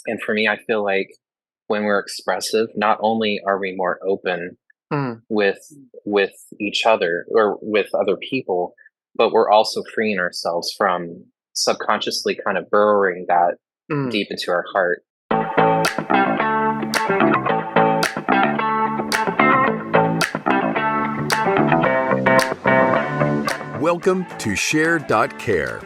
And for me, I feel like when we're expressive, not only are we more open Mm, with with each other or with other people, but we're also freeing ourselves from subconsciously kind of burrowing that mm. deep into our heart. Welcome to Share.care,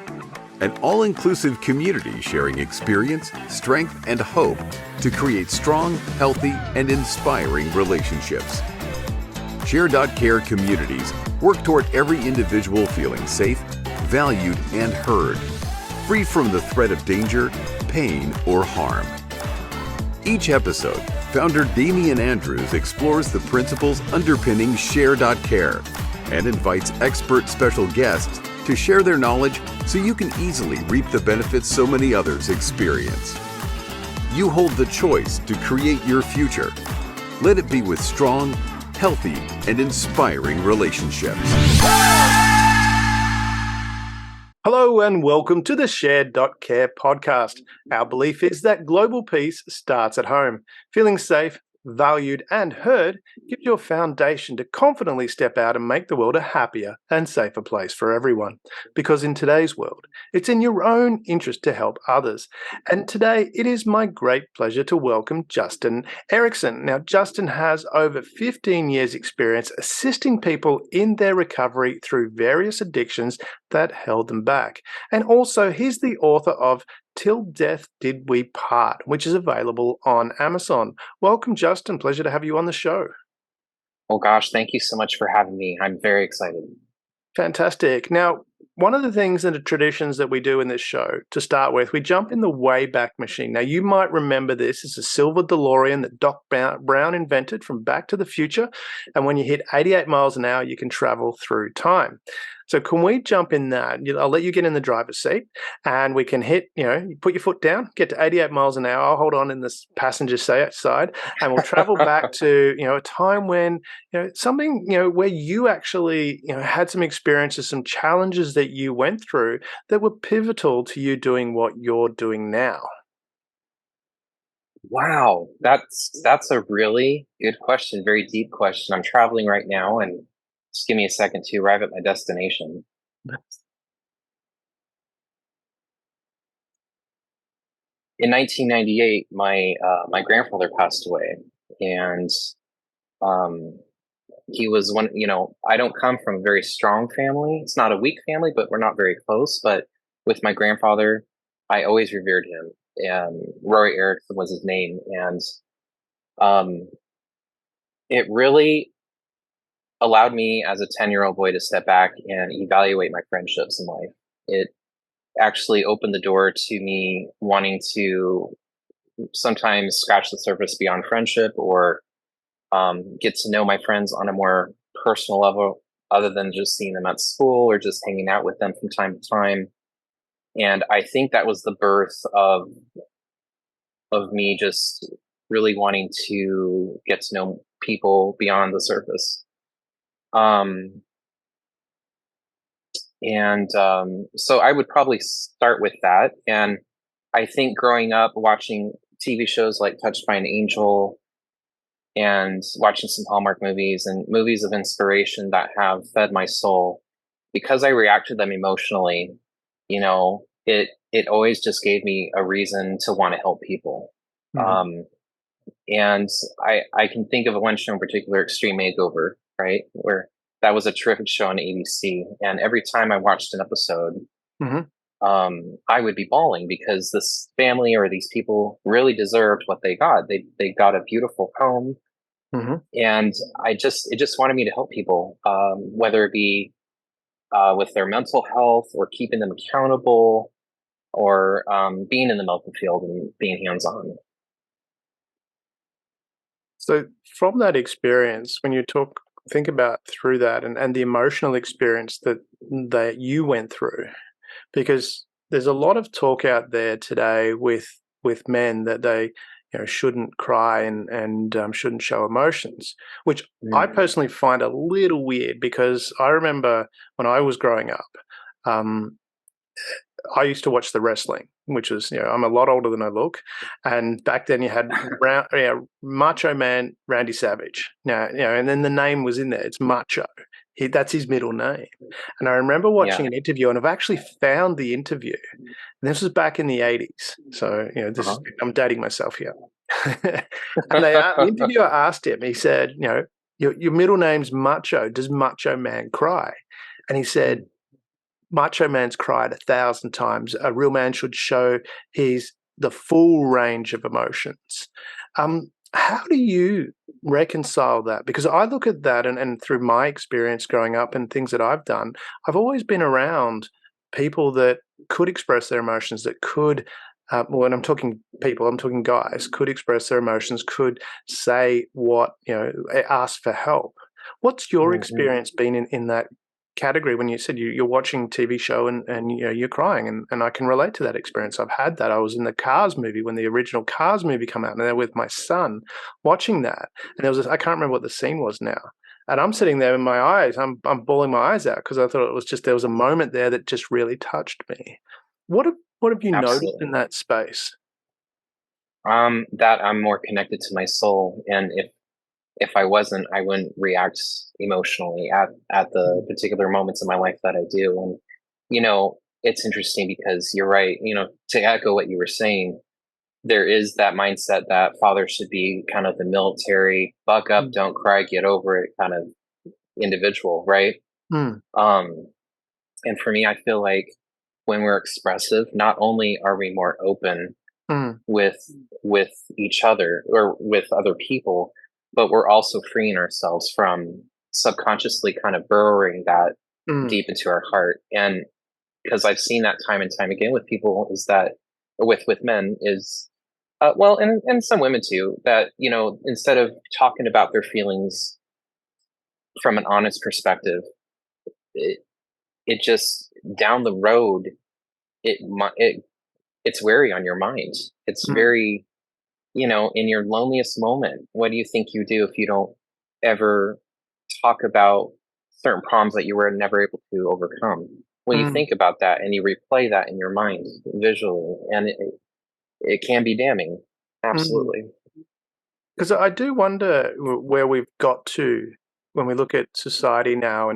an all-inclusive community sharing experience, strength, and hope to create strong, healthy, and inspiring relationships. Share.care communities work toward every individual feeling safe, valued, and heard, free from the threat of danger, pain, or harm. Each episode, founder Damian Andrews explores the principles underpinning Share.care and invites expert special guests to share their knowledge so you can easily reap the benefits so many others experience. You hold the choice to create your future. Let it be with strong, healthy, and inspiring relationships. Hello and welcome to the Share.care podcast. Our belief is that global peace starts at home. Feeling safe, valued, and heard gives you a foundation to confidently step out and make the world a happier and safer place for everyone. Because in today's world, it's in your own interest to help others. And today, it is my great pleasure to welcome Justin Ericson. Now, Justin has over 15 years' experience assisting people in their recovery through various addictions that held them back. And also, he's the author of Till Death Did We Part, which is available on Amazon. Welcome, Justin. Pleasure to have you on the show. Oh gosh, thank you so much for having me. I'm very excited. Fantastic. Now, one of the things and the traditions that we do in this show, to start with, we jump in the Wayback Machine. Now, you might remember this. It's a silver DeLorean that Doc Brown invented from Back to the Future. And when you hit 88 miles an hour, you can travel through time. So can we jump in that? I'll let you get in the driver's seat and we can hit, you put your foot down, get to 88 miles an hour. I'll hold on in this passenger side and we'll travel back to, a time when, something, where you actually, had some experiences, some challenges that you went through that were pivotal to you doing what you're doing now. Wow, that's a really good question, very deep question. I'm traveling right now, and just give me a second to arrive at my destination. In 1998, my grandfather passed away, and um, he was one. I don't come from a very strong family. It's not a weak family, but we're not very close. But with my grandfather, I always revered him. And Roy Erickson was his name, and um, it really allowed me as a 10-year-old boy to step back and evaluate my friendships in life. It actually opened the door to me wanting to sometimes scratch the surface beyond friendship or get to know my friends on a more personal level other than just seeing them at school or just hanging out with them from time to time. And I think that was the birth of me just really wanting to get to know people beyond the surface. Um, so I would probably start with that. And I think growing up watching TV shows like Touched by an Angel and watching some Hallmark movies and movies of inspiration that have fed my soul, because I react to them emotionally, it always just gave me a reason to want to help people. Mhm. Um, and I can think of one show in particular, Extreme Makeover, right? Where that was a terrific show on ABC. And every time I watched an episode, Mhm. I would be bawling because this family or these people really deserved what they got. They got a beautiful home, Mhm. and it just wanted me to help people, whether it be with their mental health or keeping them accountable or being in the medical field and being hands on. So from that experience, when you think about through that and the emotional experience that you went through, because there's a lot of talk out there today with men that they shouldn't cry and shouldn't show emotions, which I Mm. personally find a little weird because I remember when I was growing up, um, I used to watch the wrestling, which is, I'm a lot older than I look. And back then you had Macho Man Randy Savage. Now, and then the name was in there. It's Macho. That's his middle name. And I remember watching an interview, and I've actually found the interview. And this was back in the 80s. So, I'm dating myself here. And the interviewer asked him, he said, your middle name's Macho. Does Macho Man cry? And he said, Macho Man's cried 1,000 times. A real man should show the full range of emotions. How do you reconcile that? Because I look at that and through my experience growing up and things that I've done, I've always been around people that could express their emotions, that could, when I'm talking people, I'm talking guys, could express their emotions, could say what, ask for help. What's your experience been in that category when you said you're watching TV show and you're crying, and I can relate to that experience. I've had that. I was in the Cars movie when the original Cars movie came out, and there with my son watching that, and there was I can't remember what the scene was now, and I'm sitting there in my eyes, I'm bawling my eyes out because I thought it was just there was a moment there that just really touched me. What have you noticed in that space? That I'm more connected to my soul, and if I wasn't, I wouldn't react emotionally at the particular moments in my life that I do. And, it's interesting because you're right, to echo what you were saying, there is that mindset that fathers should be kind of the military, buck up, don't cry, get over it kind of individual, right? And for me, I feel like when we're expressive, not only are we more open with each other or with other people, but we're also freeing ourselves from subconsciously kind of burrowing that deep into our heart. And because I've seen that time and time again with people, is that with men is well, and some women too, that instead of talking about their feelings from an honest perspective, it just down the road it's weary on your mind. It's very, in your loneliest moment, what do you think you do if you don't ever talk about certain problems that you were never able to overcome? Well, you think about that and you replay that in your mind visually, and it can be damning. Absolutely. Because I do wonder where we've got to when we look at society now,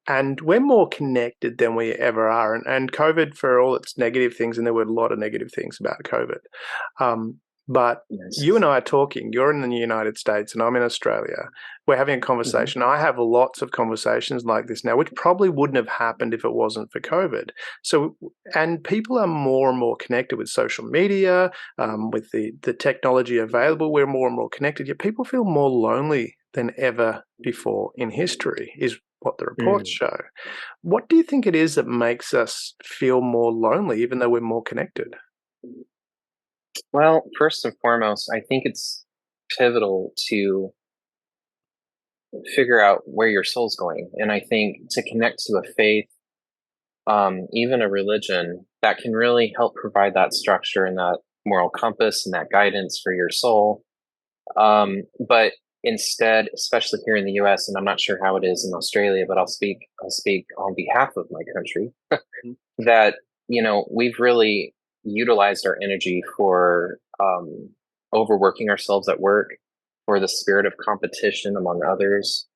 and we're more connected than we ever are. And COVID, for all its negative things, and there were a lot of negative things about COVID, but you and I are talking. You're in the United States and I'm in Australia. We're having a conversation. I have lots of conversations like this now, which probably wouldn't have happened if it wasn't for COVID. So, and people are more and more connected with social media, with the technology available. We're more and more connected, yet people feel more lonely than ever before in history, is what the reports show. What do you think it is that makes us feel more lonely, even though we're more connected? Well, first and foremost, I think it's pivotal to figure out where your soul's going. And I think to connect to a faith, even a religion, that can really help provide that structure and that moral compass and that guidance for your soul. But instead, especially here in the US, and I'm not sure how it is in Australia, but I'll speak on behalf of my country, that, we've really utilized our energy for overworking ourselves at work, for the spirit of competition among others,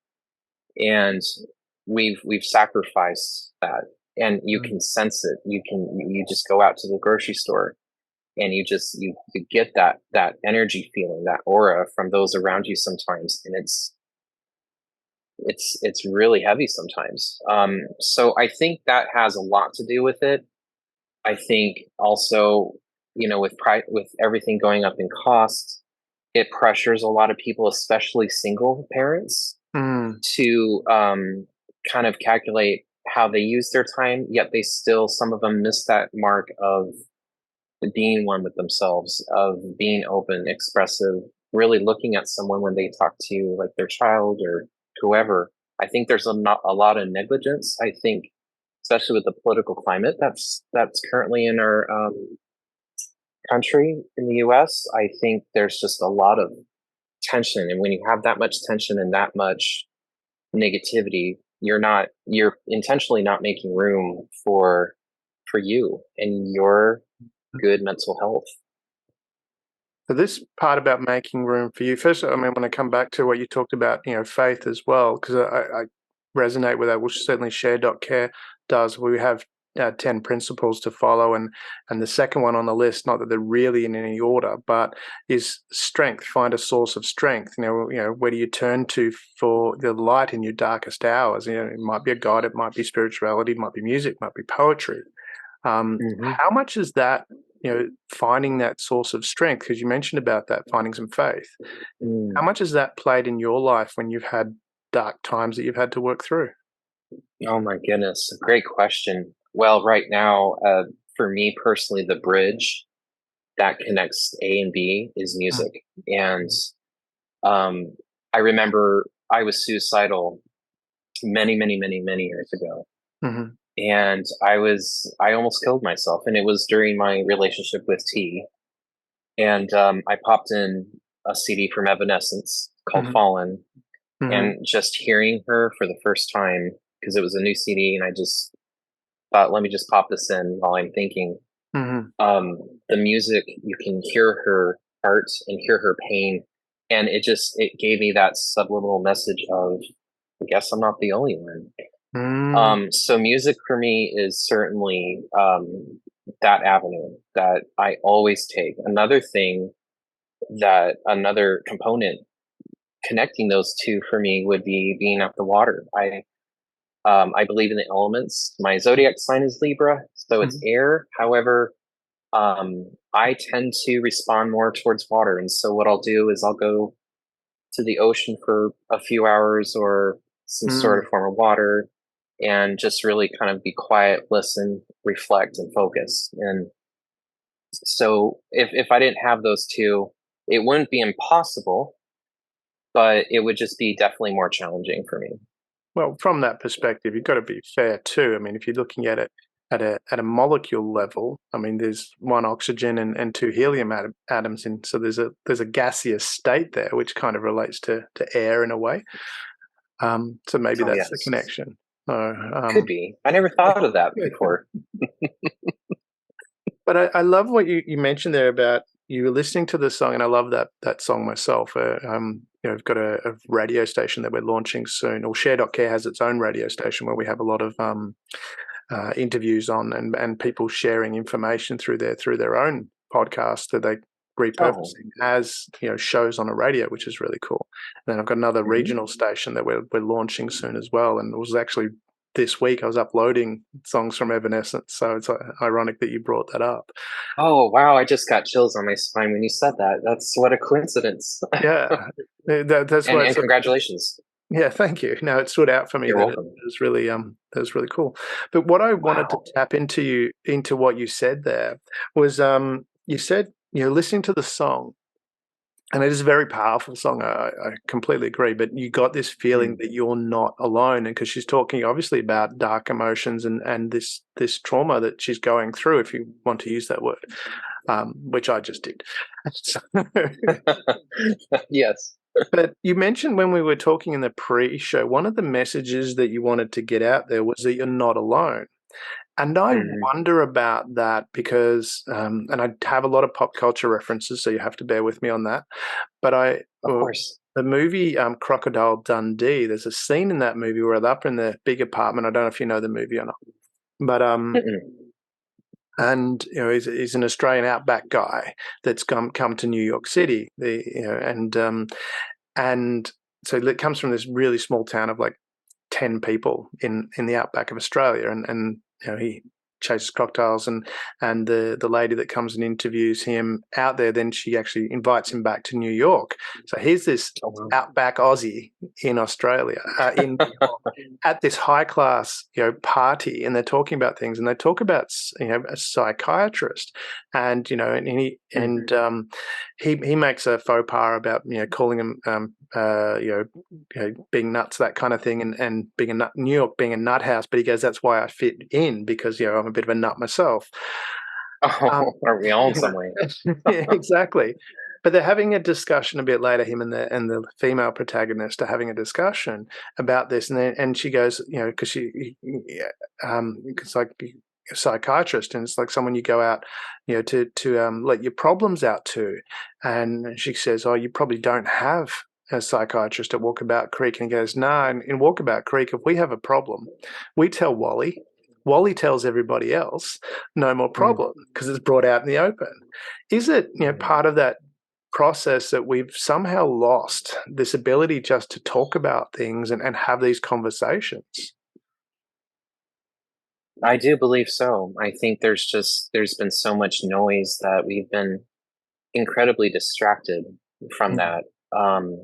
and we've sacrificed that, and you can sense it. You just go out to the grocery store, and you get that energy feeling, that aura from those around you sometimes, and it's really heavy sometimes. So I think that has a lot to do with it. I think also, with everything going up in cost, it pressures a lot of people, especially single parents, to kind of calculate how they use their time. Yet some of them miss that mark of being one with themselves, of being open, expressive, really looking at someone when they talk to like their child or whoever. I think there's a lot of negligence. I think, especially with the political climate that's currently in our country in the US, I think there's just a lot of tension. And when you have that much tension and that much negativity, you're intentionally not making room for for you and your good mental health. So this part about making room for you, first, I mean, when I come back to what you talked about, faith as well, because I resonate with that, which certainly share.care does. We have 10 principles to follow, and the second one on the list, not that they're really in any order, but is strength. Find a source of strength. Where do you turn to for the light in your darkest hours? It might be a God, it might be spirituality, it might be music, it might be poetry. How much is that, finding that source of strength, because you mentioned about that, finding some faith, how much has that played in your life when you've had dark times that you've had to work through? Oh my goodness, great question. Well, right now, for me personally, the bridge that connects A and B is music. And um, I remember I was suicidal many, many, many, many years ago. Mm-hmm. And I almost killed myself. And it was during my relationship with T. And I popped in a CD from Evanescence called Mm-hmm. Fallen. Mm-hmm. And just hearing her for the first time, because it was a new CD, and I just thought, let me just pop this in while I'm thinking. Mm-hmm. The music, you can hear her heart and hear her pain. And it gave me that subliminal message of, I guess I'm not the only one. So music for me is certainly that avenue that I always take. Another component connecting those two for me would be being at the water. I believe in the elements. My zodiac sign is Libra, so it's air. However, I tend to respond more towards water, and so what I'll do is I'll go to the ocean for a few hours or some sort of form of water, and just really kind of be quiet, listen, reflect, and focus. And so if I didn't have those two, it wouldn't be impossible, but it would just be definitely more challenging for me. Well, from that perspective, you've got to be fair too. I mean, if you're looking at it at a molecule level, I mean, there's one oxygen and two helium atoms in, so there's a gaseous state there, which kind of relates to air in a way. So maybe Oh, that's the yes. connection. Could be. I never thought of that before. But I love what you mentioned there about you were listening to the song, and I love that song myself. We've got a radio station that we're launching soon, or Share.care has its own radio station where we have a lot of interviews on and people sharing information through their own podcast that they repurposing as shows on a radio, which is really cool. And then I've got another regional station that we're launching soon as well, and it was actually this week I was uploading songs from Evanescence, so it's ironic that you brought that up. Oh, wow, I just got chills on my spine when you said that. That's what a coincidence. Yeah, that's why. And congratulations. Yeah, thank you. No, it stood out for me. You're That welcome. it was really that was really cool. But what I wanted to tap into what you said there was you said listening to the song, and it is a very powerful song. I completely agree. But you got this feeling that you're not alone, and because she's talking obviously about dark emotions and this trauma that she's going through, if you want to use that word, which I just did. Yes. But you mentioned when we were talking in the pre-show, one of the messages that you wanted to get out there was that you're not alone. And I wonder about that because, and I have a lot of pop culture references, so you have to bear with me on that. But Of course. the movie Crocodile Dundee, there's a scene in that movie where they're up in the big apartment. I don't know if you know the movie or not, but and he's an Australian outback guy that's come to New York City. And so it comes from this really small town of like 10 people in the outback of Australia, and he chases crocodiles, and the lady that comes and interviews him out there, then she actually invites him back to New York. So here's this outback Aussie in Australia, at this high class party, and they're talking about things, and they talk about a psychiatrist, and he makes a faux pas about calling him being nuts, that kind of thing, and being a nut, New York being a nut house, but he goes, that's why I fit in, because I'm a bit of a nut myself. Are we all in some way? Yeah, exactly. But they're having a discussion a bit later. Him and the female protagonist are having a discussion about this, and she goes, because it's like a psychiatrist, and it's like someone you go out, to let your problems out to. And she says, "Oh, you probably don't have a psychiatrist at Walkabout Creek." And he goes, "No, in Walkabout Creek, if we have a problem, we tell Wally. Wally tells everybody else, no more Mm. problem, because it's brought out in the open." Is it, part of that process that we've somehow lost this ability just to talk about things and have these conversations? I do believe so. I think there's been so much noise that we've been incredibly distracted from Mm, that. Um,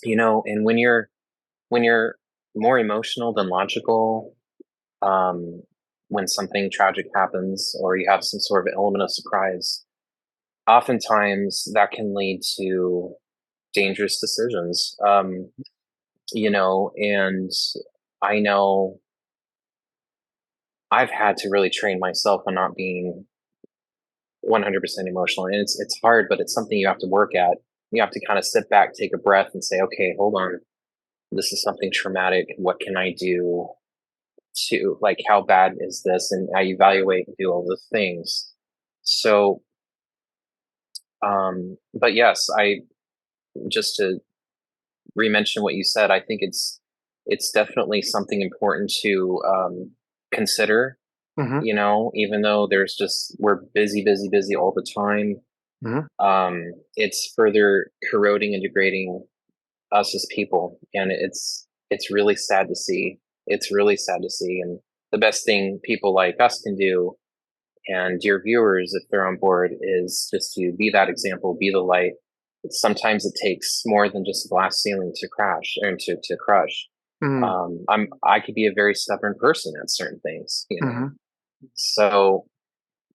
and when you're more emotional than logical, um, when something tragic happens or you have some sort of element of surprise, oftentimes that can lead to dangerous decisions. And I know I've had to really train myself on not being 100% emotional, and it's hard, but it's something you have to work at. You have to kind of sit back, take a breath, and say, "Okay, hold on. This is something traumatic. What can I do to, like, how bad is this?" And I evaluate and do all the things. So, but yes, I just to re-mention what you said, I think it's definitely something important to consider. mhm, Even though we're busy, busy, busy all the time, mhm, it's further corroding and degrading us as people, and it's really sad to see. It's really sad to see, and the best thing people like us can do, and your viewers, if they're on board, is just to be that example, be the light. Sometimes it takes more than just a glass ceiling to crash or to crush. mm, I could be a very stubborn person at certain things. mhm, So,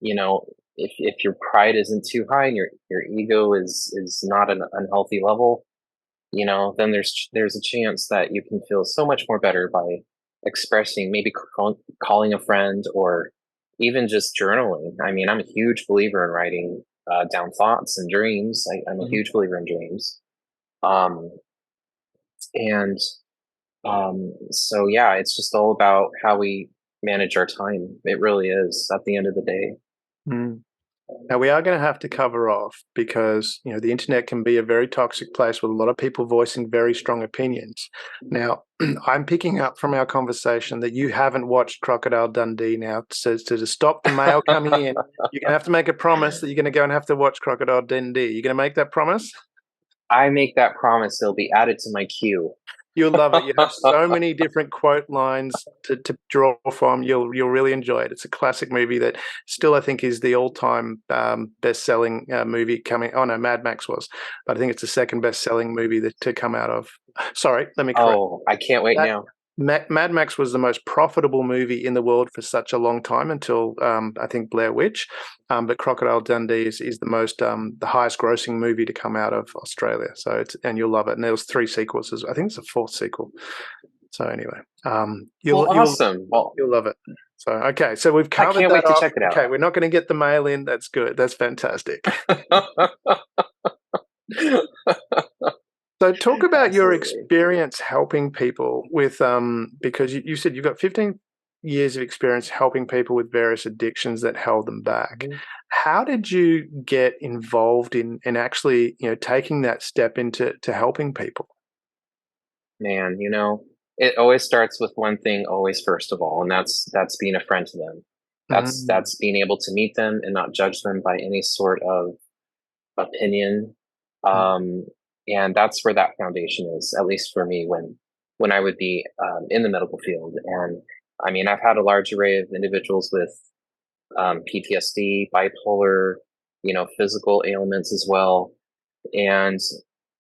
you know, if your pride isn't too high and your ego is not an unhealthy level, then there's a chance that you can feel so much more better by expressing, maybe calling a friend, or even just journaling. I mean, I'm a huge believer in writing down thoughts and dreams. I'm a mhm, huge believer in dreams. Um, and so yeah, it's just all about how we manage our time. It really is at the end of the day. mm. Now, we are going to have to cover off because, the internet can be a very toxic place with a lot of people voicing very strong opinions. Now, I'm picking up from our conversation that you haven't watched Crocodile Dundee now. So to stop the mail coming in, you're going to have to make a promise that you're going to go and have to watch Crocodile Dundee. You're going to make that promise? I make that promise; it'll be added to my queue. You'll love it. You have so many different quote lines to draw from. You'll really enjoy it. It's a classic movie that still I think is the all-time best-selling movie coming. Oh no, Mad Max was, but I think it's the second best-selling movie to come out of. Sorry, let me correct. Oh, I can't wait That now. Mad Max was the most profitable movie in the world for such a long time until I think Blair Witch. But Crocodile Dundee is the highest grossing movie to come out of Australia. So and you'll love it. And there was 3 sequels. I think it's a 4th sequel. So anyway, Well, awesome. Well, you'll love it. So okay, so we've I covered can't that wait to off. check it Okay, out. we're not going to get the mail in. That's good. That's fantastic. So talk about your Absolutely. experience helping people with because you said you've got 15 years of experience helping people with various addictions that held them back. Mhm. How did you get involved in actually, taking that step into helping people? Man, it always starts with one thing, always first of all, and that's being a friend to them. That's Mm, that's being able to meet them and not judge them by any sort of opinion. mm, Um, and that's where that foundation is, at least for me, when I would be in the medical field. And I mean, I've had a large array of individuals with PTSD, bipolar, physical ailments as well. And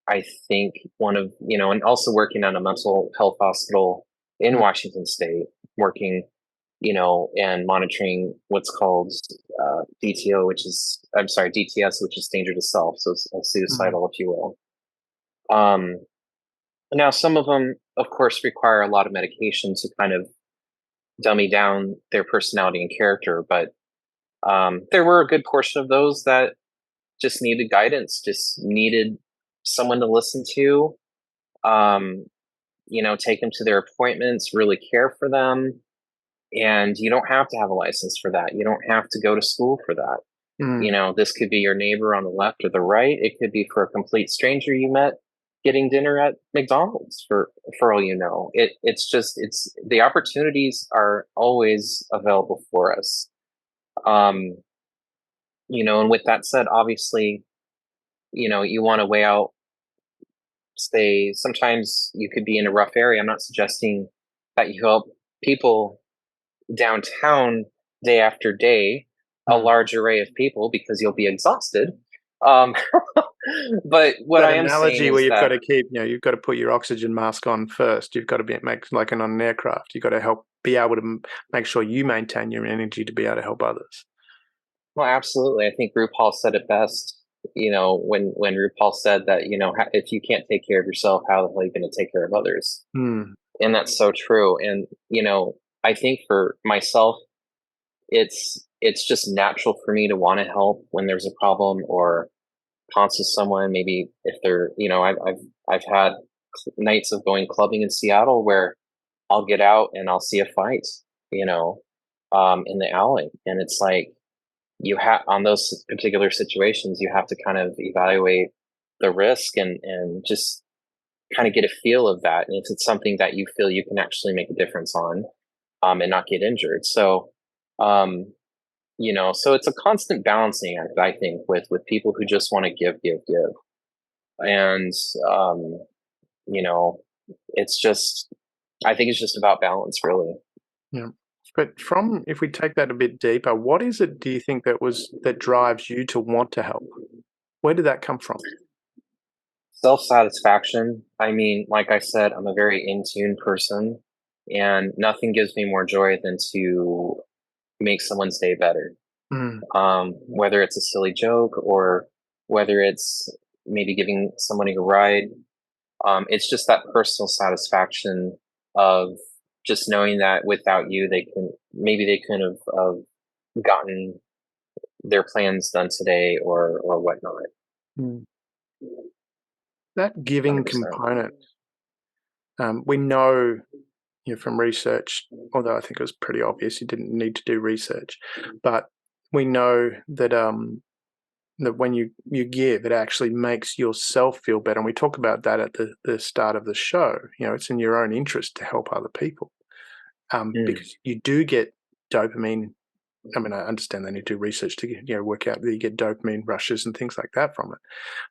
I think and also working at a mental health hospital in mm, Washington State, working, and monitoring what's called DTO, I'm sorry, DTS, which is danger to self. So it's mm, suicidal, if you will. Um, Now, some of them, of course, require a lot of medication to kind of dummy down their personality and character, but there were a good portion of those that just needed guidance, just needed someone to listen to, um, take them to their appointments, really care for them, And you don't have to have a license for that. You don't have to go to school for that. Mm. This could be your neighbor on the left or the right. It could be for a complete stranger you met getting dinner at McDonald's for all you know. It's the opportunities are always available for us. Um, and with that said, obviously, you want to weigh out, say, sometimes you could be in a rough area. I'm not suggesting that you help people downtown day after day, a Mm. large array of people, because you'll be exhausted. Um, but what That I am saying analogy where is you've got that, to keep, you've got to put your oxygen mask on first. You've got to make like on an aircraft. You've got to help be able to make sure you maintain your energy to be able to help others. well, absolutely. I think RuPaul said it best. When RuPaul said that, if you can't take care of yourself, how the hell are you going to take care of others? Mm. And that's so true. And I think for myself, it's just natural for me to want to help when there's a problem or consult someone. Maybe if they're, I've had nights of going clubbing in Seattle where I'll get out and I'll see a fight, you know, in the alley, and it's like, you have, on those particular situations, you have to kind of evaluate the risk and just kind of get a feel of that, and if it's something that you feel you can actually make a difference on, and not get injured. So, um, so it's a constant balancing act, I think, with people who just want to give, and um, you know, it's just, I think it's just about balance, really. Yeah. But if we take that a bit deeper, what is it, do you think, that drives you to want to help? Where did that come from? Self satisfaction. I mean, like I said, I'm a very in tune person, and nothing gives me more joy than to make someone's day better. Mm. Whether it's a silly joke or whether it's maybe giving somebody a ride, it's just that personal satisfaction of just knowing that without you, they couldn't have gotten their plans done today or whatnot. Mm. That giving 100%. component, we know, from research, although I think it was pretty obvious you didn't need to do research, but we know that when you give, it actually makes yourself feel better. And we talk about that at the start of the show. It's in your own interest to help other people, Mm. because you do get dopamine. I mean, I understand they need to do research to work out that you get dopamine rushes and things like that from it,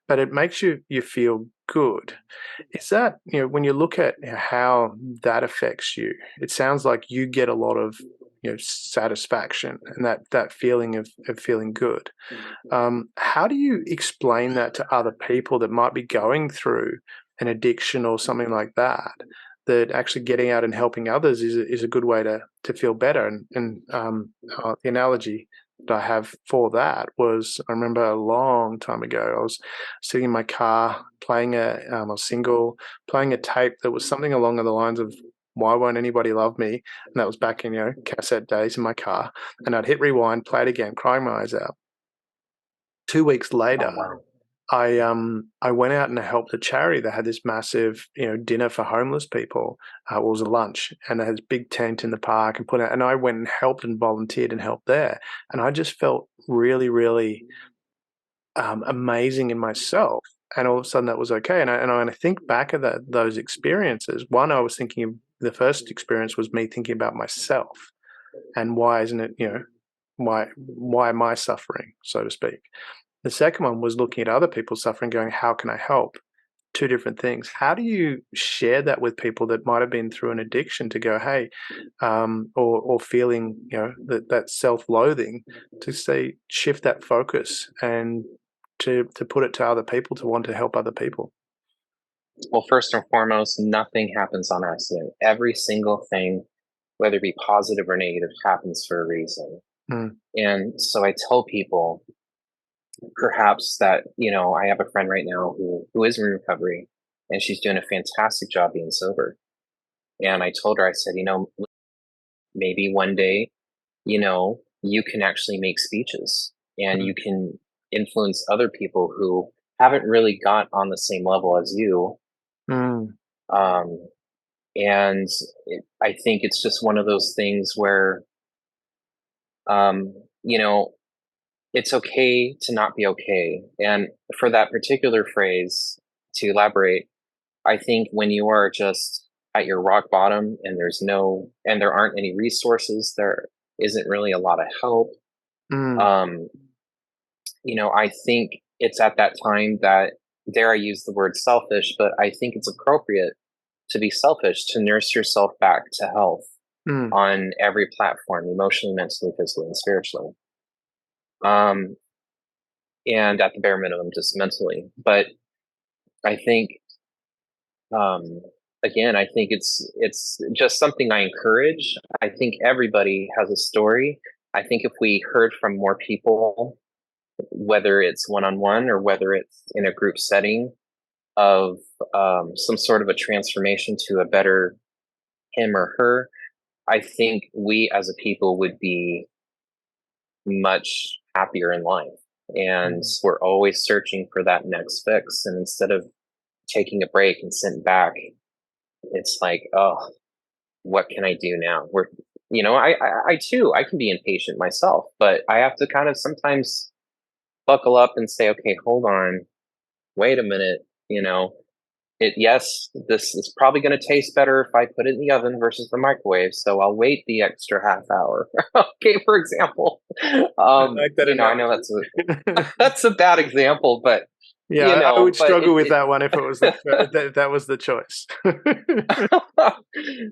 but it makes you feel good. Is that, when you look at how that affects you, it sounds like you get a lot of satisfaction and that feeling of feeling good. How do you explain that to other people that might be going through an addiction or something like that? That actually getting out and helping others is a good way to feel better. And the analogy that I have for that was, I remember a long time ago, I was sitting in my car playing I was single, playing a tape that was something along the lines of "Why Won't Anybody Love Me?" And that was back in cassette days in my car. And I'd hit rewind, play it again, crying my eyes out. 2 weeks Oh, later, wow. I went out and helped a charity that had this massive, dinner for homeless people. It was a lunch, and they had this big tent in the park and put out. And I went and helped and volunteered and helped there, and I just felt really, really amazing in myself. And all of a sudden, that was okay. And when I think back at those experiences, one, I was thinking of the first experience was me thinking about myself and why isn't it, why am I suffering, so to speak. The second one was looking at other people suffering, going, how can I help? Two different things. How do you share that with people that might have been through an addiction to go, hey, or feeling, that self-loathing, to say, shift that focus and to put it to other people, to want to help other people? Well, first and foremost, nothing happens on accident. Every single thing, whether it be positive or negative, happens for a reason. Mm. And so I tell people, perhaps, that, I have a friend right now who is in recovery, and she's doing a fantastic job being sober. And I told her, I said, maybe one day, you can actually make speeches and Mm. you can influence other people who haven't really got on the same level as you. Mm. Um, And I think it's just one of those things where, um, you know, it's okay to not be okay. And for that particular phrase, to elaborate, I think when you are just at your rock bottom and there aren't any resources, there isn't really a lot of help. Mm, Um, I think it's at that time that, dare I use the word selfish, but I think it's appropriate to be selfish, to nurse yourself back to health mm, on every platform, emotionally, mentally, physically, and spiritually. Um, and at the bare minimum, just mentally. But I think, um, again, I think it's just something I encourage. I think everybody has a story. I think if we heard from more people, whether it's one on one or whether it's in a group setting, of some sort of a transformation to a better him or her, I think we as a people would be much happier in life. And mm. we're always searching for that next fix. And instead of taking a break and sitting back, it's like, oh, what can I do now? I too, I can be impatient myself, but I have to kind of sometimes buckle up and say, okay, hold on, wait a minute, yes, this is probably going to taste better if I put it in the oven versus the microwave. So I'll wait the extra half hour. Okay, for example. I like that I know analogy. that's a bad example, but Yeah, I would but struggle with that one if it was that was the choice.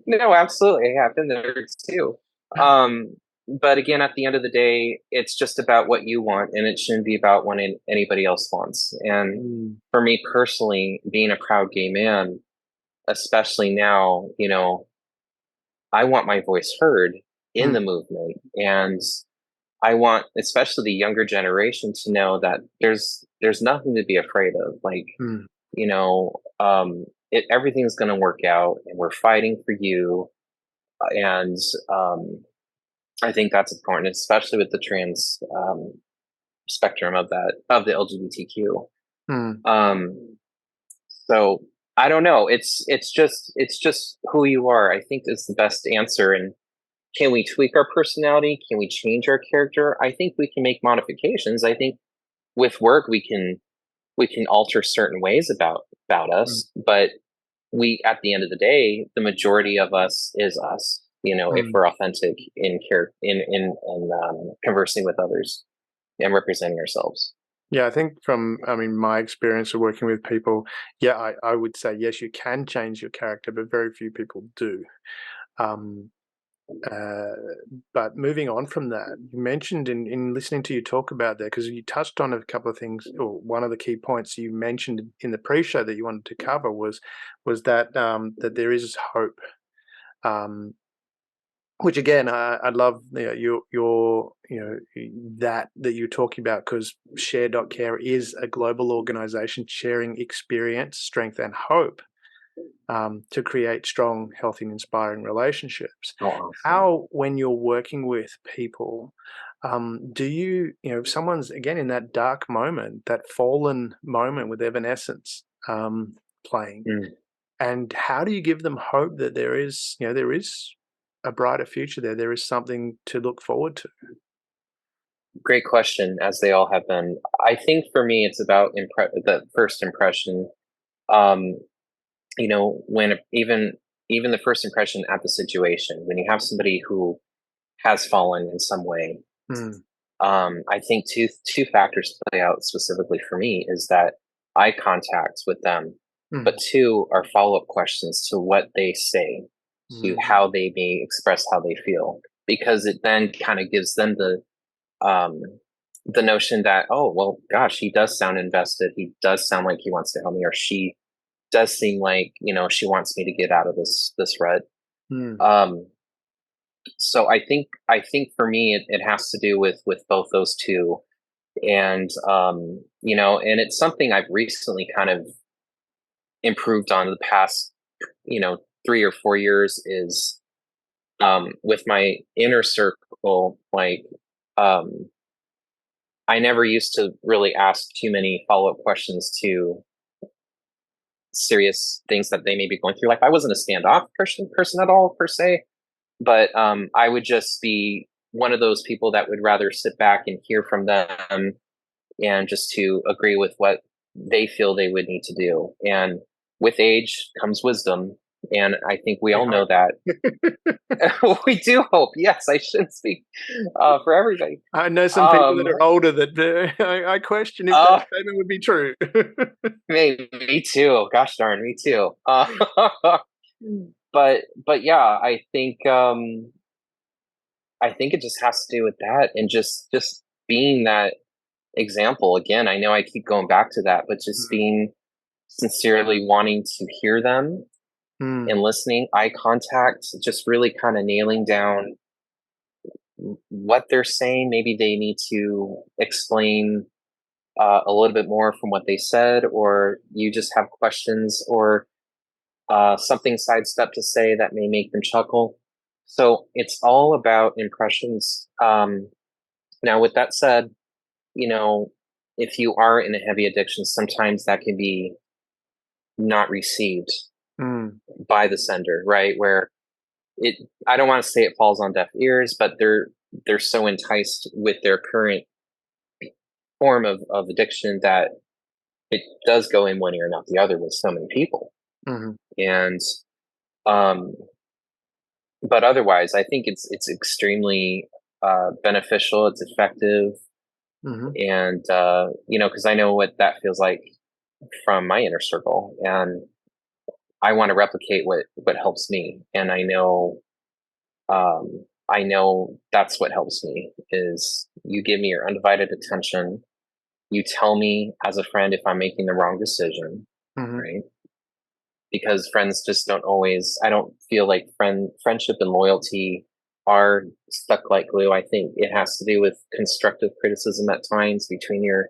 no, absolutely. I've been there too. Um, but again, at the end of the day, it's just about what you want, and it shouldn't be about what anybody else wants. And Mm, for me personally, being a proud gay man, especially now, I want my voice heard in the mm, movement. And I want, especially the younger generation, to know that there's nothing to be afraid of. Like, mm. everything's going to work out, and we're fighting for you. And I think that's important, especially with the trans spectrum of the LGBTQ. Mm, Um, so I don't know. It's just who you are. I think is the best answer. And can we tweak our personality? Can we change our character? I think we can make modifications. I think with work we can alter certain ways about mm, us, but we, at the end of the day, the majority of us is us. If mm. we're authentic in care in conversing with others and representing ourselves. Yeah, I think my experience of working with people, yeah, I would say yes, you can change your character, but very few people do. Um, uh, but moving on from that, you mentioned in listening to you talk about that, because you touched on a couple of things, or one of the key points you mentioned in the pre-show that you wanted to cover was that that there is hope. Um, Which again, I love your that you're talking about, because Share.care is a global organization sharing experience, strength, and hope to create strong, healthy, and inspiring relationships. Oh, awesome. How, when you're working with people, do if someone's again in that dark moment, that fallen moment with Evanescence playing, Mm. and how do you give them hope that there is a brighter future there? There is something to look forward to. Great question, as they all have been. I think for me, it's about the first impression. Um, when even the first impression at the situation, when you have somebody who has fallen in some way, Mm, I think two factors play out specifically for me is that eye contact with them, but mm, two are follow up questions to what they say, to mm, how they may express how they feel, because it then kind of gives them um, the notion that, oh well, gosh, he does sound invested. He does sound like he wants to help me, or she does seem like she wants me to get out of this rut. mm, Um, so I think for me it has to do with both those two. And and it's something I've recently kind of improved on the past 3 or 4 years, is with my inner circle. Like, um I never used to really ask too many follow-up questions to serious things that they may be going through. Like I wasn't a standoff person at all per se, but I would just be one of those people that would rather sit back and hear from them and just to agree with what they feel they would need to do. And with age comes wisdom. And I think we I all know hope. that. We do hope. Yes, I shouldn't speak for everybody. I know some people Um, that are older that I question if that uh, statement would be true. me too. Gosh darn, me too. But yeah, I think it just has to do with that, and just being that example again. I know I keep going back to that, but just Mm, being sincerely wanting to hear them mm, and listening, eye contact, just really kind of nailing down what they're saying. Maybe they need to explain a little bit more from what they said, or you just have questions or something sidestep to say that may make them chuckle. So it's all about impressions. Now, with that said, you know, if you are in a heavy addiction, sometimes that can be not received mm, by the sender, right? Where it, I don't want to say it falls on deaf ears, but they're so enticed with their current form of addiction that it does go in one ear, not the other with so many people. mhm, And um, but otherwise, I think it's extremely beneficial. It's effective, mhm, and because I know what that feels like from my inner circle, and I want to replicate what helps me. And I know that's what helps me is you give me your undivided attention. You tell me as a friend if I'm making the wrong decision, mhm, right? Because friends just don't always. I don't feel like friendship and loyalty are stuck like glue. I think it has to do with constructive criticism at times between your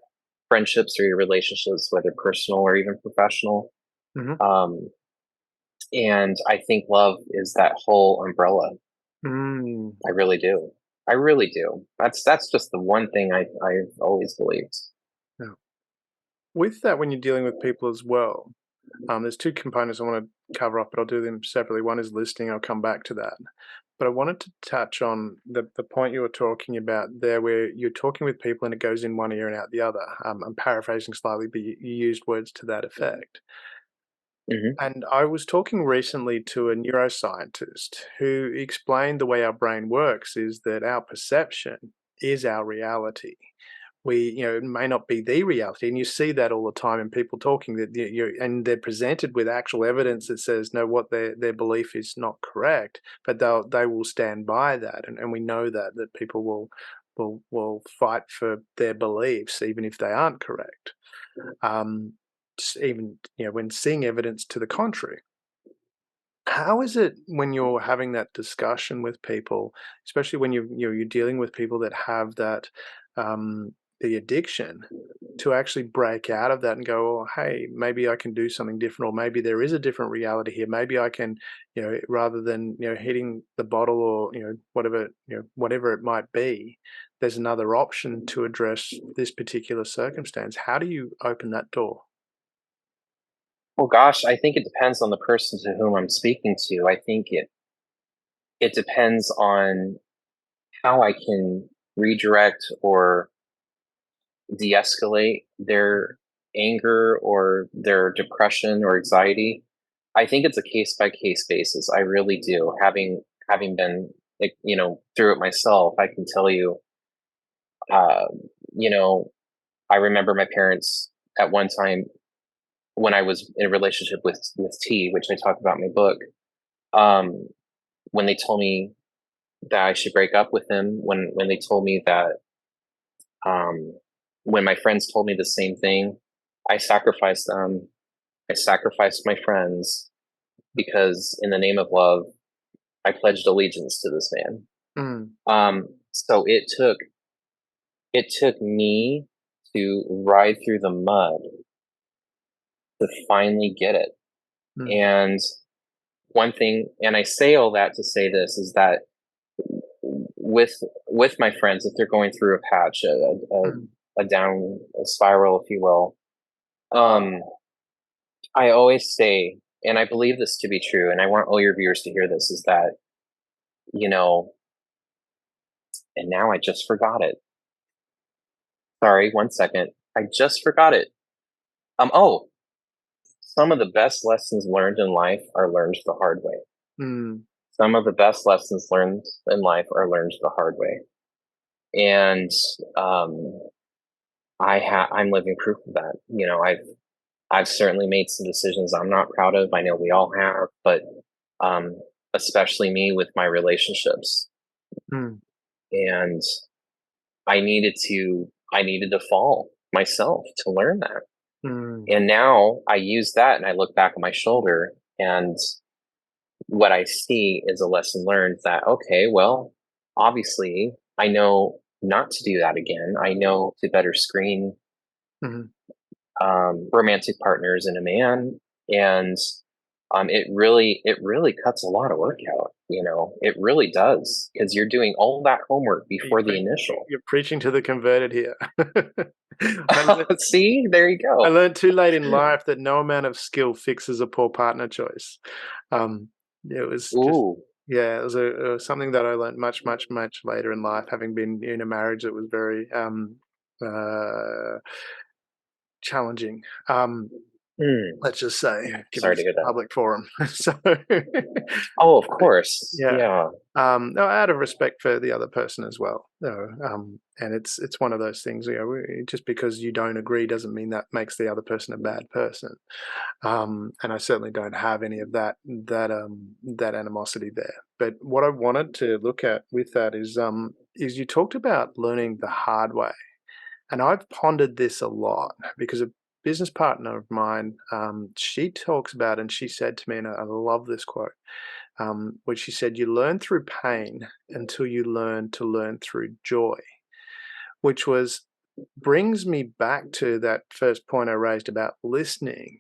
friendships or your relationships, whether personal or even professional. mhm, Um, and I think love is that whole umbrella. mm. I really do. I really do. That's just the one thing I've always believed. Yeah. With that, when you're dealing with people as well, there's two components I want to cover up, but I'll do them separately. One is listening. I'll come back to that. But I wanted to touch on the point you were talking about there, where you're talking with people and it goes in one ear and out the other. I'm paraphrasing slightly, but you used words to that effect. Hmm. And I was talking recently to a neuroscientist who explained the way our brain works is that our perception is our reality. It may not be the reality, and you see that all the time in people talking that and they're presented with actual evidence that says no, what their belief is not correct, but they will stand by that, and we know that people will fight for their beliefs even if they aren't correct. Um, Even when seeing evidence to the contrary. How is it when you're having that discussion with people, especially when you're dealing with people that have that the addiction, to actually break out of that and go, oh, hey, maybe I can do something different, or maybe there is a different reality here. Maybe I can, rather than hitting the bottle or whatever it might be, there's another option to address this particular circumstance. How do you open that door? Well, gosh, I think it depends on the person to whom I'm speaking to. I think it depends on how I can redirect or de-escalate their anger or their depression or anxiety. I think it's a case by case basis. I really do. Having been through it myself, I can tell you. Uh, you know, I remember my parents at one time when I was in a relationship with T, which I talk about in my book. Um, when they told me that I should break up with him, when they told me that, um, when my friends told me the same thing, I sacrificed them. I sacrificed my friends because, in the name of love, I pledged allegiance to this man. Mm, So it took me to ride through the mud to finally get it. mm, And one thing, and I say all that to say this, is that with with my friends, if they're going through a patch, mm, a down a spiral, if you will, um, I always say, and I believe this to be true, and I want all your viewers to hear this, is that, you know, and now I just forgot it. Sorry, 1 second. I just forgot it. Oh, some of the best lessons learned in life are learned the hard way. Mm, Some of the best lessons learned in life are learned the hard way. And um, I'm living proof of that. I've certainly made some decisions I'm not proud of. I know we all have, but um, especially me with my relationships. mm, And I needed to fall myself to learn that. mm, And now I use that and I look back at my shoulder, and what I see is a lesson learned that, okay, well, obviously I know not to do that again. I know to better screen mhm. romantic partners in a man. And it really cuts a lot of work out. It really does, because you're doing all that homework You're before the pre- initial. you're preaching to the converted here. I learned, See, there you I go. learned too late in life that no amount of skill fixes a poor partner choice. Um, it was just, Ooh. yeah, it was something that I learned much, much, much later in life, having been in a marriage that was very uh, challenging. Hmm. Let's just say, given Sorry to it's hear a that. public forum. So, Oh, of but course. yeah, Yeah. no, out of respect for the other person as well. And it's one of those things. Just because you don't agree doesn't mean that makes the other person a bad person. And I certainly don't have any of that animosity there. But what I wanted to look at with that is you talked about learning the hard way, and I've pondered this a lot because a business partner of mine, she talks about, and she said to me, and I love this quote, which she said, "You learn through pain until you learn to learn through joy," which was brings me back to that first point I raised about listening.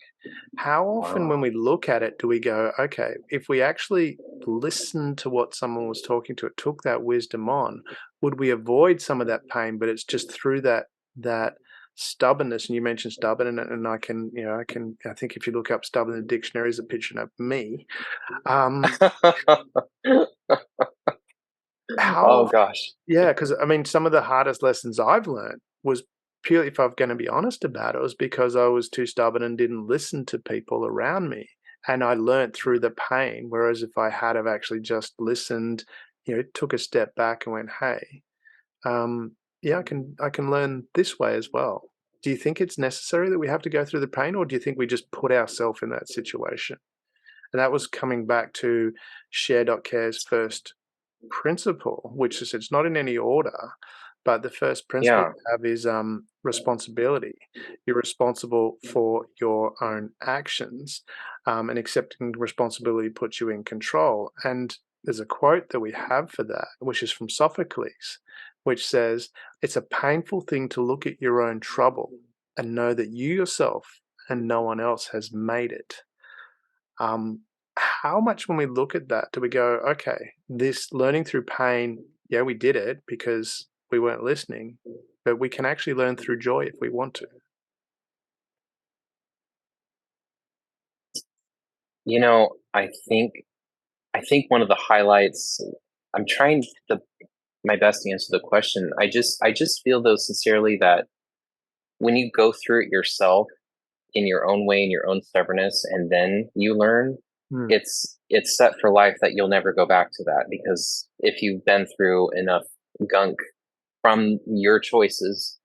How often, when Wow. we look at it, do we go, okay, if we actually listened to what someone was talking to, it took that wisdom on, would we avoid some of that pain? But it's just through that stubbornness. And you mentioned stubborn, and I can, I think if you look up stubborn in the dictionary, is a picture of me. Um, Oh how gosh. Yeah, because I mean, some of the hardest lessons I've learned was purely, if I'm going to be honest about it, was because I was too stubborn and didn't listen to people around me. And I learned through the pain. Whereas if I had have actually just listened, took a step back and went, "Hey, yeah, I can learn this way as well." Do you think it's necessary that we have to go through the pain, or do you think we just put ourselves in that situation? And that was coming back to Share.care's first principle, which is, it's not in any order, but the first principle Yeah. we have is responsibility. You're responsible for your own actions, and accepting responsibility puts you in control. And there's a quote that we have for that, which is from Sophocles, which says, "It's a painful thing to look at your own trouble and know that you yourself and no one else has made it." Um, how much, when we look at that, do we go, okay, this learning through pain, yeah, we did it because we weren't listening, but we can actually learn through joy if we want to. I think one of the highlights. I'm trying my best to answer the question. I just feel, though, sincerely, that when you go through it yourself in your own way, in your own stubbornness, and then you learn, Mm, it's set for life, that you'll never go back to that, because if you've been through enough gunk from your choices,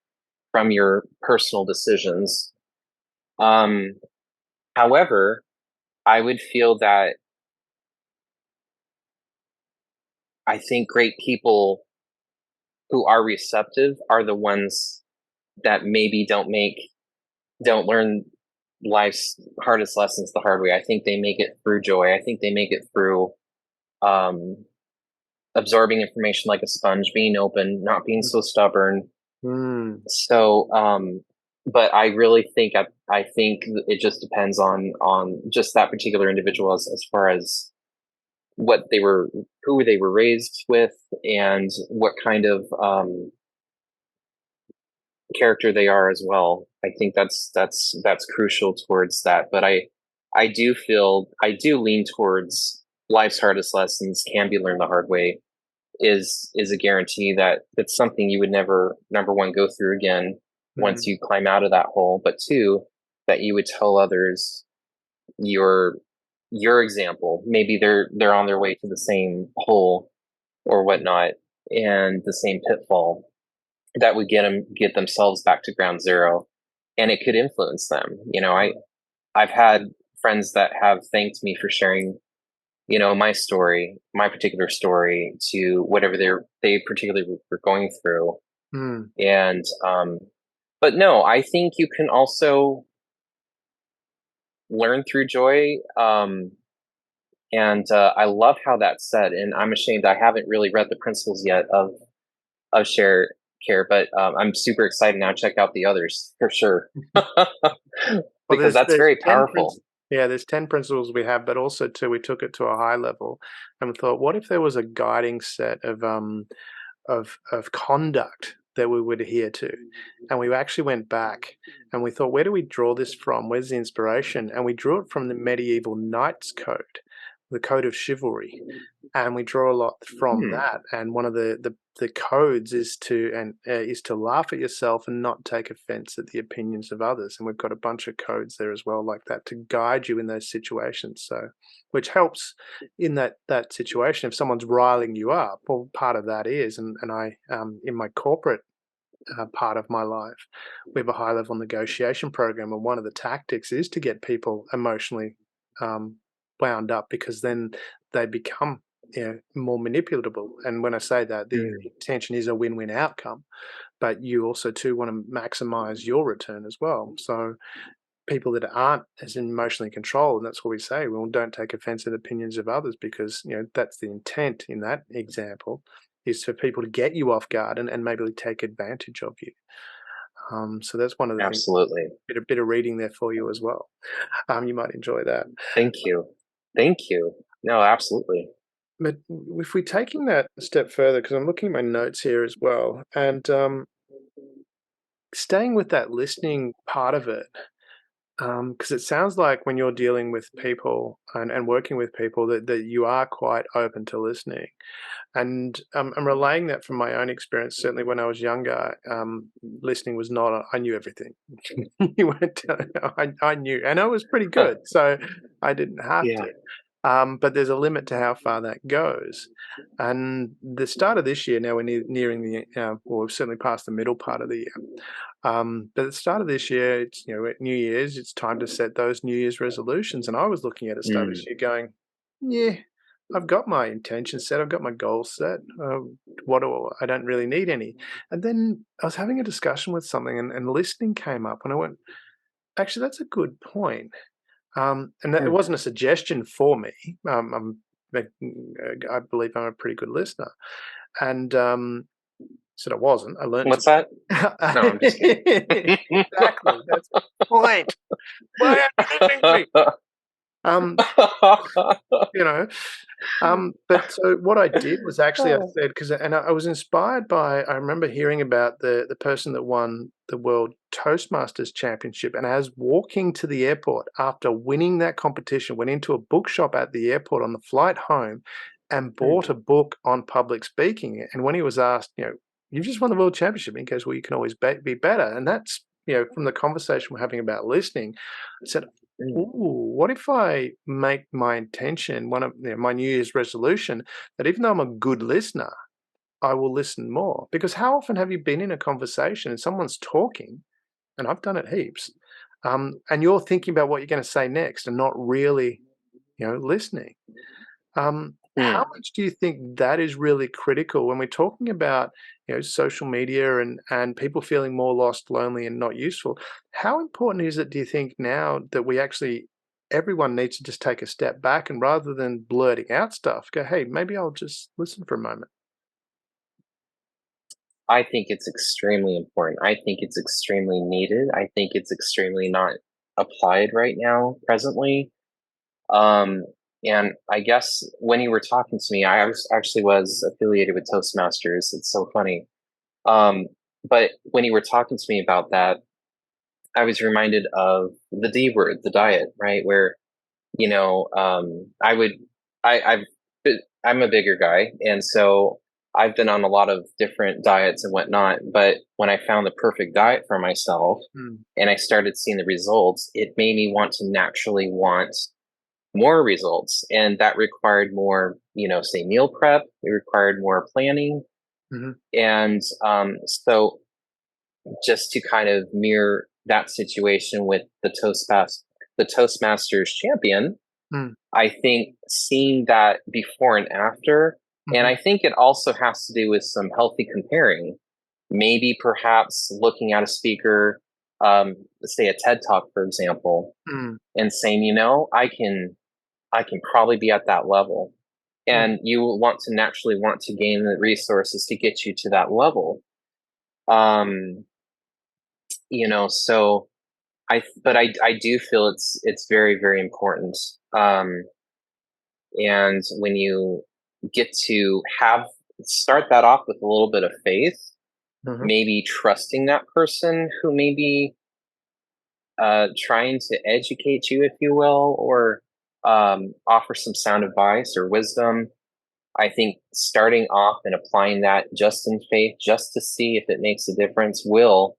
from your personal decisions. Um, However, I would feel that I think great people who are receptive are the ones that maybe don't learn life's hardest lessons the hard way. I think they make it through joy. I think they make it through um, absorbing information like a sponge, being open, not being so stubborn. mm, So, but I really think I think it just depends on just that particular individual, as far as what they were, who they were raised with, and what kind of character they are as well. I think that's crucial towards that. But I do lean towards life's hardest lessons can be learned the hard way is a guarantee that it's something you would never, number one, go through again once Mm. you climb out of that hole, but two, that you would tell others your your example. Maybe they're on their way to the same hole or whatnot, and the same pitfall that would get themselves back to ground zero, and it could influence them. I've had friends that have thanked me for sharing, my story, my particular story, to whatever they particularly were going through. Mm. And but no, I think you can also learn through joy. And I love how that's said. And I'm ashamed I haven't really read the principles yet of share care, but I'm super excited now to check out the others for sure. Well, Because that's there's very 10 powerful. yeah, there's 10 principles we have, but also too, we took it to a high level and we thought, what if there was a guiding set of conduct that we would adhere to? And we actually went back and we thought, where do we draw this from? Where's the inspiration? And we drew it from the medieval knights code, the code of chivalry, and we draw a lot from Hmm, that. And one of the codes is to laugh at yourself and not take offense at the opinions of others. And we've got a bunch of codes there as well, like that, to guide you in those situations. So, which helps in that situation. If someone's riling you up, well, part of that is, and I in my corporate part of my life, we have a high level negotiation program, and one of the tactics is to get people emotionally um, wound up, because then they become, more manipulatable. And when I say that, the hmm, intention is a win-win outcome, but you also too want to maximize your return as well. So people that aren't as emotionally controlled, and that's what we say, well, don't take offense at opinions of others, because that's the intent in that example, is for people to get you off guard and maybe take advantage of you. So that's one of the things. absolutely. Bit of reading there for you as well. You might enjoy that. Thank you. Thank you. No, absolutely. But if we're taking that a step further, because I'm looking at my notes here as well, and staying with that listening part of it, because it sounds like when you're dealing with people and working with people, that you are quite open to listening. And I'm relaying that from my own experience. Certainly, when I was younger, listening was not. I knew everything. You weren't telling. I knew, and I was pretty good, so I didn't have Yeah. to. But there's a limit to how far that goes. And the start of this year, now we're nearing the, well, we've certainly passed the middle part of the year. But at the start of this year, it's, at New Year's, it's time to set those New Year's resolutions. And I was looking at the start of this Mm, year going, yeah, I've got my intentions set, I've got my goals set. I don't really need any. And then I was having a discussion with something, and listening came up, and I went, actually, that's a good point. And that, it mm. wasn't a suggestion for me. I believe I'm a pretty good listener, and said I wasn't. I learned to What's that? No, I'm just kidding. be. Exactly. That's the point. Why aren't you listening to me? Um, you know, but so what I did was actually I said, because I was inspired by, I remember hearing about the person that won the World Toastmasters Championship, and as walking to the airport after winning that competition, went into a bookshop at the airport on the flight home and bought a book on public speaking. And when he was asked, you've just won the World Championship, he goes, well, you can always be better. And that's, from the conversation we're having about listening, I said, Mm, ooh, what if I make my intention, one of my New Year's resolution, that even though I'm a good listener, I will listen more? Because how often have you been in a conversation and someone's talking, and I've done it heaps, and you're thinking about what you're going to say next and not really, listening? How mm. much do you think that is really critical when we're talking about, social media and people feeling more lost, lonely, and not useful? How important is it, do you think, now that we actually everyone needs to just take a step back, and rather than blurting out stuff, go, hey, maybe I'll just listen for a moment? I think it's extremely important. I think it's extremely needed. I think it's extremely not applied right now, presently. Um, and I guess when you were talking to me, I was affiliated with Toastmasters. It's so funny. Um, but when you were talking to me about that, I was reminded of the D word, the diet, right? Where I would, I've, I'm a bigger guy, and so I've been on a lot of different diets and whatnot. But when I found the perfect diet for myself, Mm. and I started seeing the results, it made me want to naturally want more results, and that required more, say meal prep. It required more planning, Hmm. and so just to kind of mirror that situation with the Toastmasters champion, Mm. I think seeing that before and after, and Hmm. I think it also has to do with some healthy comparing. Maybe perhaps looking at a speaker, say a TED Talk, for example, Mm. and saying, I can probably be at that level. Mm. And you will want to naturally want to gain the resources to get you to that level. Um, so but I do feel it's very, very important. And when you get to start that off with a little bit of faith, Hmm. maybe trusting that person who may be trying to educate you, if you will, or offer some sound advice or wisdom. I think starting off and applying that just in faith, just to see if it makes a difference, will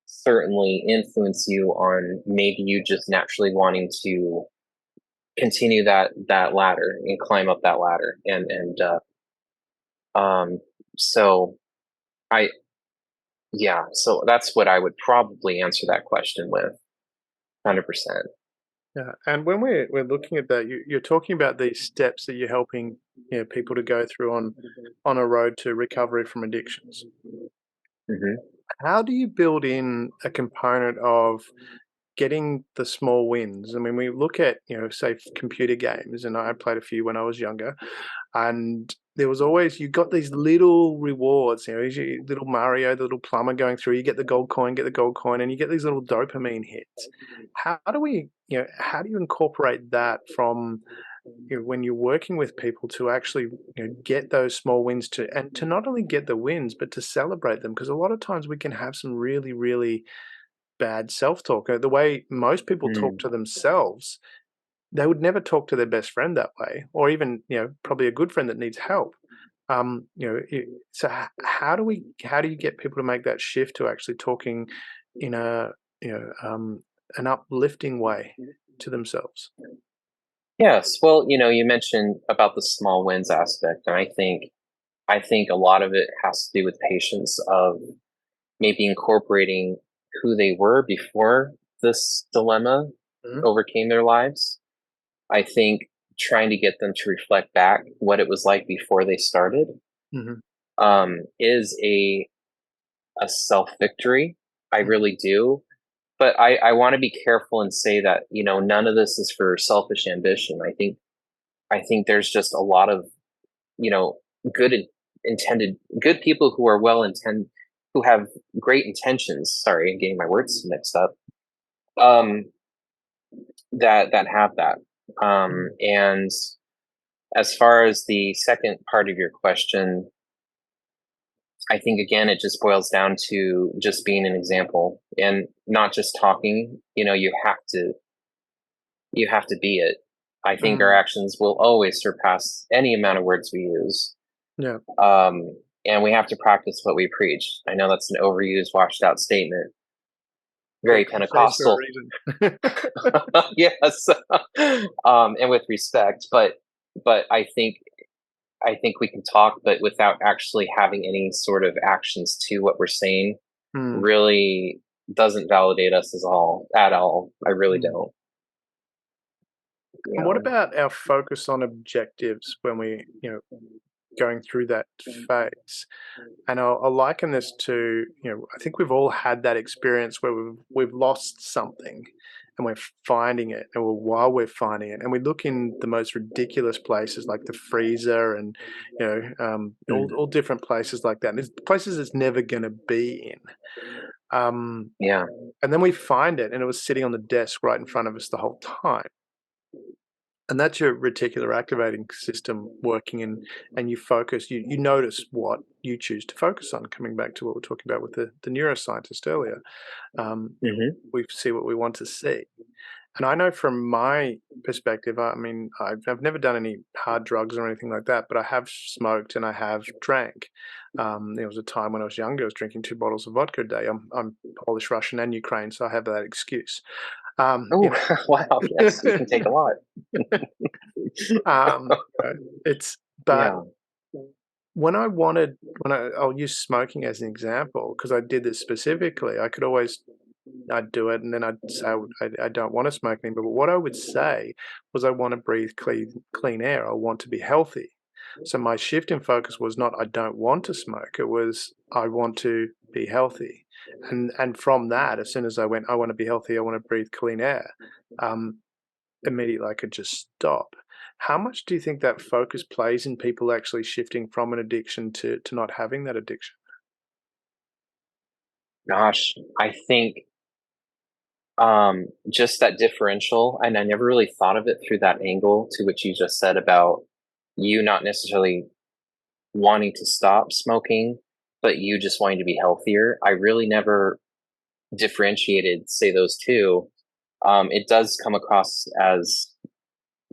certainly influence you on maybe you just naturally wanting to continue that ladder and climb up that ladder. Um so I yeah, so that's what I would probably answer that question with. 100%. Yeah, and when we're looking at that, you're talking about these steps that you're helping people to go through on a road to recovery from addictions. Hmm. How do you build in a component of getting the small wins? I mean, we look at, say computer games, and I played a few when I was younger, and there was always, you got these little rewards, little Mario, the little plumber going through, you get the gold coin, and you get these little dopamine hits. How do you incorporate that from, when you're working with people to actually, get those small wins and to not only get the wins, but to celebrate them? Because a lot of times we can have some really, really bad self-talk. The way most people talk Mm. to themselves, they would never talk to their best friend that way, or even, probably a good friend that needs help. So how do you get people to make that shift to actually talking in you know, um, an uplifting way to themselves? Yes, well, you mentioned about the small wins aspect, and I think a lot of it has to do with patience of maybe incorporating who they were before this dilemma Mhm. overcame their lives. I think trying to get them to reflect back what it was like before they started, Mhm. is a self victory. I Mhm. really do. But I want to be careful and say that, none of this is for selfish ambition. I think there's just a lot of, you know, good intended good people who are who have great intentions. Sorry, I'm getting my words mixed up. Um, that have that. Mhm. And as far as the second part of your question, I think again it just boils down to just being an example and not just talking. You have to be it. I think our Mm. actions will always surpass any amount of words we use. Yeah. Um, and we have to practice what we preach. I know that's an overused, washed out statement, Called very cliches for a Pentecostal. reason. Yes, and with respect, but I think we can talk, but without actually having any sort of actions to what we're saying, Mm. really doesn't validate us at all. I really Mm. don't. You And what know. about our focus on objectives when going through that phase? And I'll liken this to, I think we've all had that experience where we've lost something and we're finding it, or while we're finding it, and we look in the most ridiculous places like the freezer and, Mm, all different places like that. And it's places it's never going to be in. yeah. And then we find it and it was sitting on the desk right in front of us the whole time. And that's your reticular activating system working, and you focus, you notice what you choose to focus on, coming back to what we're talking about with the neuroscientist earlier. Um, you know, Hmm. we see what we want to see. And I know from my perspective, I mean, I've never done any hard drugs or anything like that, but I have smoked and I have drank. There was a time when I was younger, I was drinking 2 bottles of vodka a day. I'm Polish, Russian, and Ukraine, so I have that excuse. Oh, You know, wow. Yes, you can take a lot. um, uh, it's but Yeah. I'll use smoking as an example because I did this specifically. I'd do it and then I'd say I don't want to smoke anymore. But what I would say was I want to breathe clean air. I want to be healthy. So my shift in focus was not I don't want to smoke. It was I want to be healthy. And from that, as soon as I went, I want to be healthy. I want to breathe clean air. Um, Immediately I could just stop. How much do you think that focus plays in people actually shifting from an addiction to not having that addiction? Gosh, I think just that differential, and I never really thought of it through that angle to which you just said about you not necessarily wanting to stop smoking, but you just wanting to be healthier. I really never differentiated, say, those two. It does come across as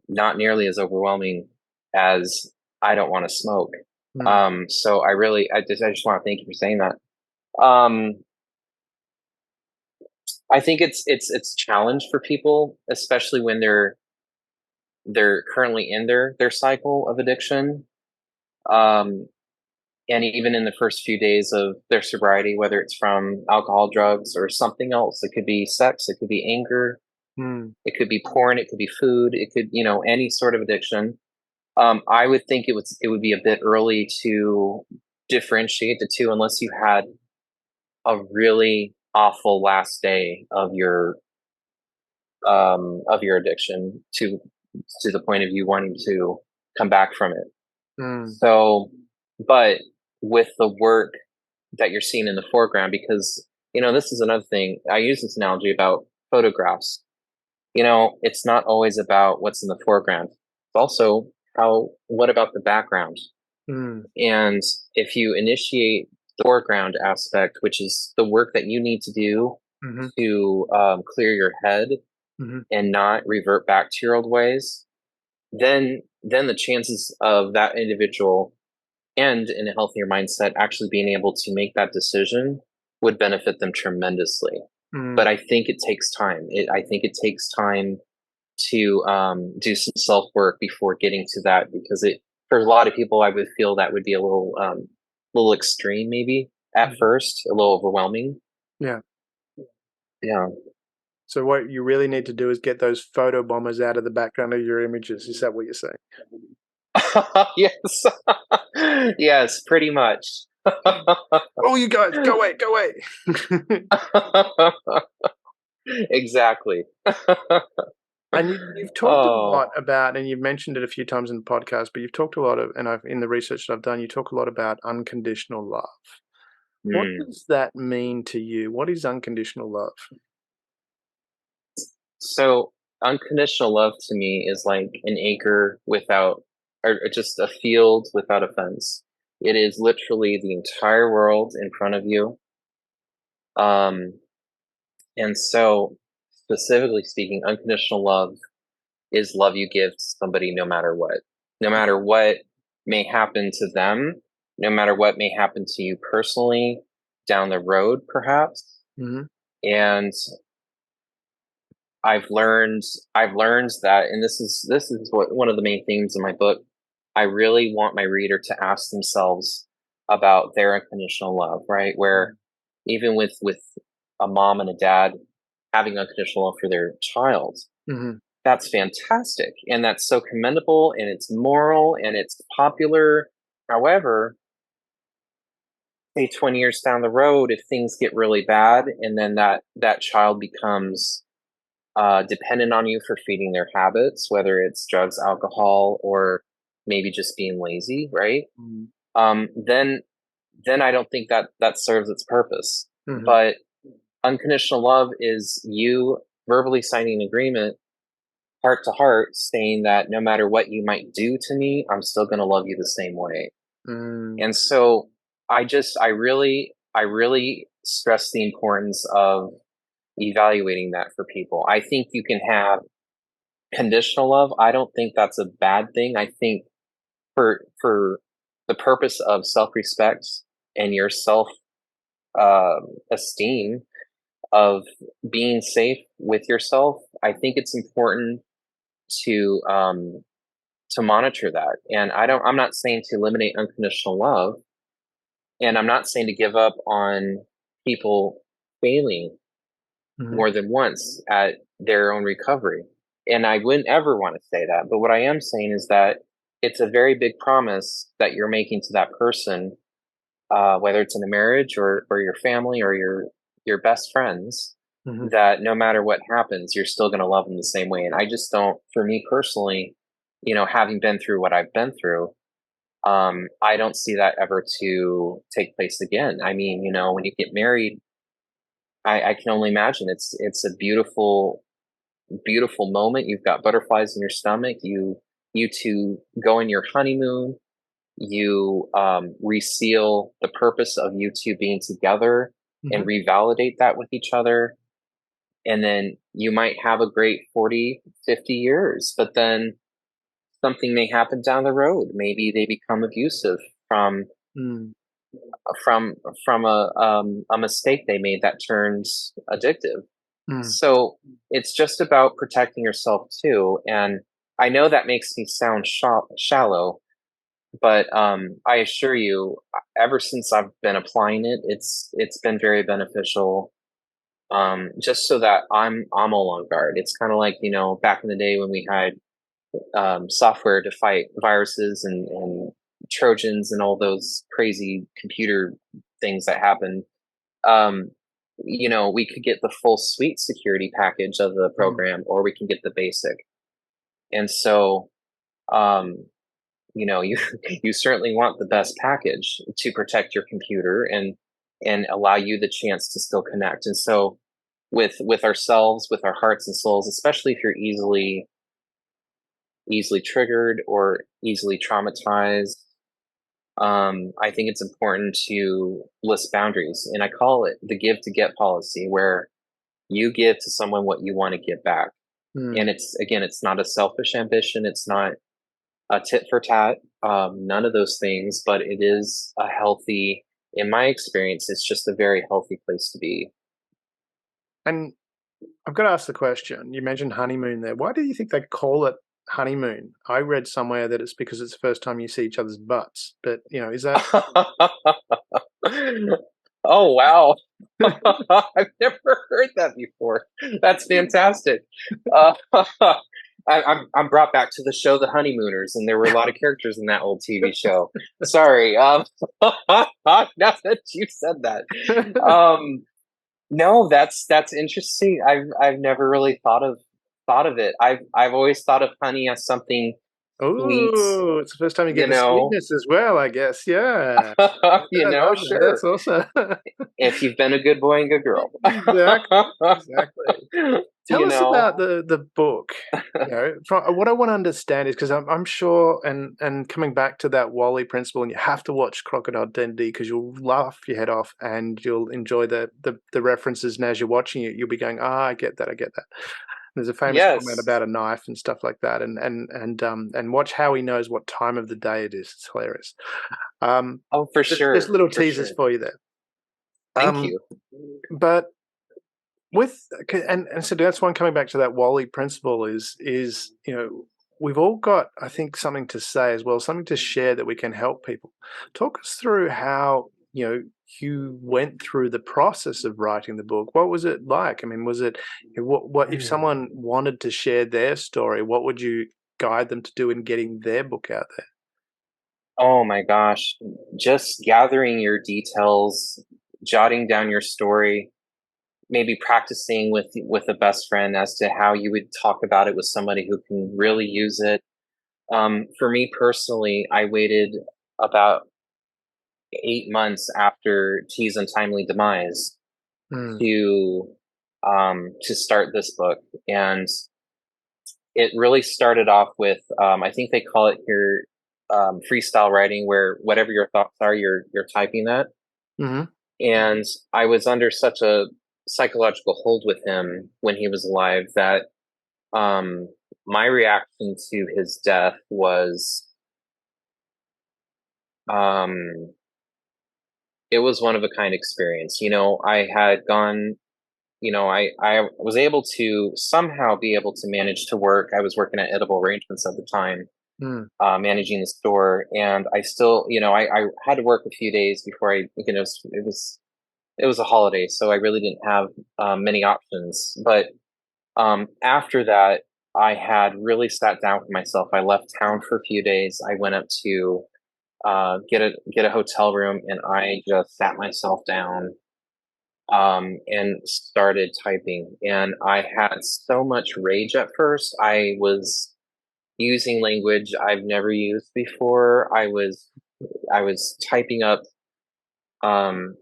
not nearly as overwhelming as I don't want to smoke. Mm, So I just want to thank you for saying that. Um, I think it's a challenge for people, especially when they're currently in their cycle of addiction. Um, and even in the first few days of their sobriety, whether it's from alcohol, drugs, or something else, it could be sex, it could be anger, mm, it could be porn, it could be food, it could, any sort of addiction. I would think it would be a bit early to differentiate the two unless you had a really awful last day of your addiction to the point of you wanting to come back from it. mm, So, but with the work that you're seeing in the foreground, because this is another thing. I use this analogy about photographs. It's not always about what's in the foreground. It's also what about the background? mm, And if you initiate the foreground aspect, which is the work that you need to do mhm, to clear your head mhm, and not revert back to your old ways, then the chances of that individual and in a healthier mindset actually being able to make that decision would benefit them tremendously. But mm, I think it takes time. I think it takes time to do some self work before getting to that because for a lot of people I would feel that would be a little extreme maybe at mhm. first, a little overwhelming. Yeah. Yeah. So what you really need to do is get those photo bombers out of the background of your images. Is that what you're saying? Yes. Yes, pretty much. Oh, you guys, go away, go away. Exactly. And you've talked a lot Oh. about, and you've mentioned it a few times in the podcast, but you've talked a lot of, and in the research that I've done, you talk a lot about unconditional love. What Mm. does that mean to you? What is unconditional love? So unconditional love to me is like an acre without, or just a field without a fence. It is literally the entire world in front of you. Um, and so specifically speaking, unconditional love is love you give to somebody no matter what. No matter what may happen to them, no matter what may happen to you personally down the road, perhaps. Mhm, And I've learned I've learned that, and this is what one of the main themes in my book. I really want my reader to ask themselves about their unconditional love, right? Where mm, even with a mom and a dad having unconditional love for their child, mhm, that's fantastic. And that's so commendable and it's moral and it's popular. However, say 20 years down the road, if things get really bad and then that child becomes dependent on you for feeding their habits, whether it's drugs, alcohol, or maybe just being lazy, right? mm, Um, then then I don't think that serves its purpose. mhm, But unconditional love is you verbally signing an agreement heart to heart saying that no matter what you might do to me, I'm still going to love you the same way. mm, And so I really stress the importance of evaluating that for people. I think you can have conditional love. I don't think that's a bad thing. I think for the purpose of self-respect and your self esteem of being safe with yourself, I think it's important to monitor that. And I'm not saying to eliminate unconditional love, and I'm not saying to give up on people failing Mhm. more than once at their own recovery. And I wouldn't ever want to say that. But what I am saying is that it's a very big promise that you're making to that person, whether it's in a marriage or your family or your best friends, Mhm. that no matter what happens, you're still going to love them the same way. And I just don't, for me personally, having been through what I've been through, I don't see that ever to take place again. I mean, when you get married, I can only imagine it's a beautiful, beautiful moment. You've got butterflies in your stomach. You two go on your honeymoon. You reseal the purpose of you two being together and Mhm. revalidate that with each other. And then you might have a great 40, 50 years, but then something may happen down the road. Maybe they become abusive from Mm. from from a mistake they made that turns addictive. Mm. So it's just about protecting yourself too. And I know that makes me sound shallow, but I assure you, ever since I've been applying it, it's been very beneficial. Just so that I'm all on guard. It's kind of like back in the day when we had software to fight viruses and Trojans and all those crazy computer things that happen. Um, we could get the full suite security package of the Mm. program, or we can get the basic. And so, um, you you certainly want the best package to protect your computer and allow you the chance to still connect. And so, with ourselves, with our hearts and souls, especially if you're easily triggered or easily traumatized, I think it's important to list boundaries. And I call it the give to get policy, where you give to someone what you want to give back. Mm. And it's not a selfish ambition. It's not a tit for tat. None of those things, but it is a healthy, in my experience, it's just a very healthy place to be. And I've got to ask the question. You mentioned honeymoon there. Why do you think they call it honeymoon? I read somewhere that it's because it's the first time you see each other's butts. But is that? Oh wow. I've never heard that before. That's fantastic. I'm brought back to the show The Honeymooners, and there were a lot of characters in that old TV show. Sorry. Now that you said that, um, no, that's interesting. I've never really thought of it. I've always thought of honey as something sweet, Oh, it's the first time you get you the know. sweetness as well, I guess. Yeah. I love that. Sure. That's awesome. If you've been a good boy and good girl. Exactly. Exactly. Tell you us know. about the book. From what I want to understand is because I'm sure, and coming back to that Wally principle, and you have to watch Crocodile Dundee because you'll laugh your head off and you'll enjoy the references. And as you're watching it, you'll be going, I get that, I get that. There's a famous comment Yes. about a knife and stuff like that, and watch how he knows what time of the day it is. It's hilarious. Oh, for There's sure. little For teasers sure. for you there. Thank Um, you. but and so that's one coming back to that Wally principle is we've all got, I think, something to say as well, something to share that we can help people. Talk us through how you went through the process of writing the book. What was it like? I mean, was it what if someone wanted to share their story? What would you guide them to do in getting their book out there? Oh my gosh. Just gathering your details, jotting down your story, maybe practicing with a best friend as to how you would talk about it with somebody who can really use it. For me personally, I waited about 8 months after T's untimely demise Mm. to to start this book, and it really started off with I think they call it here freestyle writing, where whatever your thoughts are, you're typing that. Hmm. And I was under such a psychological hold with him when he was alive that um, my reaction to his death was um, it was one of a kind experience. I had gone. I was able to somehow be able to manage to work. I was working at Edible Arrangements at the time, Mm. managing the store, and I still, I had to work a few days before it was a holiday, so I really didn't have many options. But after that, I had really sat down with myself. I left town for a few days. I went up to get a hotel room, and I just sat myself down and started typing. And I had so much rage at first. I was using language I've never used before. I was typing up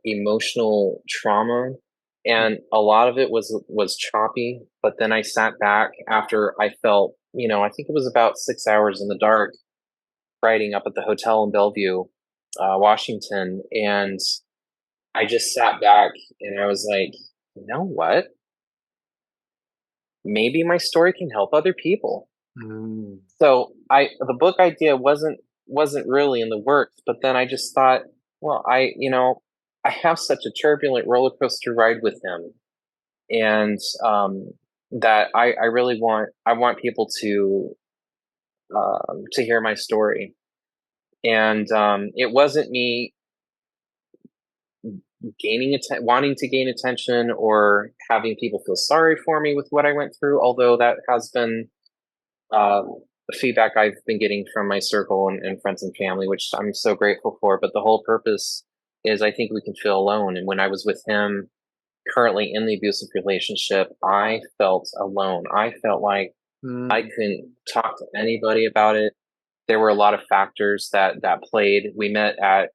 emotional trauma, and a lot of it was choppy. But then I sat back after I felt, I think it was about 6 hours in the dark, writing up at the hotel in Bellevue, Washington, and I just sat back and I was like, you know what? Maybe my story can help other people. Mm. So the book idea wasn't really in the works, but then I just thought, well, I have such a turbulent roller coaster ride with him, and that I really want people to hear my story, and it wasn't me wanting to gain attention or having people feel sorry for me with what I went through, although that has been uh, the feedback I've been getting from my circle and friends and family, which I'm so grateful for. But the whole purpose is I think we can feel alone. And when I was with him, currently in the abusive relationship, I felt alone. I felt like I Mm. couldn't talk to anybody about it. There were a lot of factors that played. We met at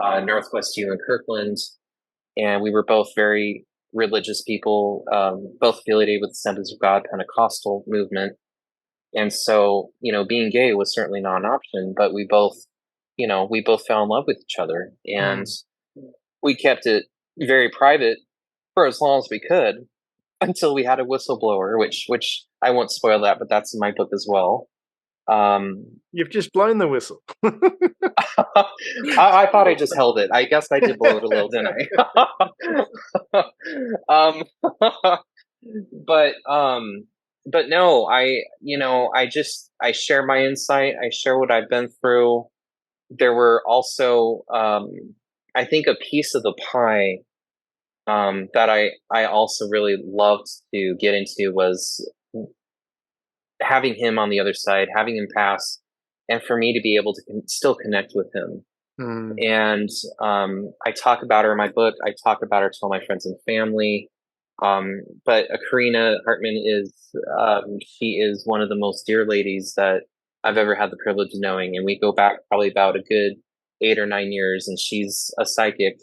Northwest U in Kirkland, and we were both very religious people, both affiliated with the Assemblies of God Pentecostal movement. And so, being gay was certainly not an option, but we both fell in love with each other, and Mm. we kept it very private for as long as we could until we had a whistleblower, which I won't spoil that, but that's in my book as well. Um, You've just blown the whistle. I thought I just held it. I guess I did blow it a little, didn't I? um, but but no, I share my insight. I share what I've been through. There were also, I think, a piece of the pie that I also really loved to get into was having him on the other side, having him pass, and for me to be able to still connect with him. Mm. And I talk about her in my book. I talk about her to all my friends and family. But Karina Hartman she is one of the most dear ladies that I've ever had the privilege of knowing. And we go back probably about a good 8 or 9 years, and she's a psychic.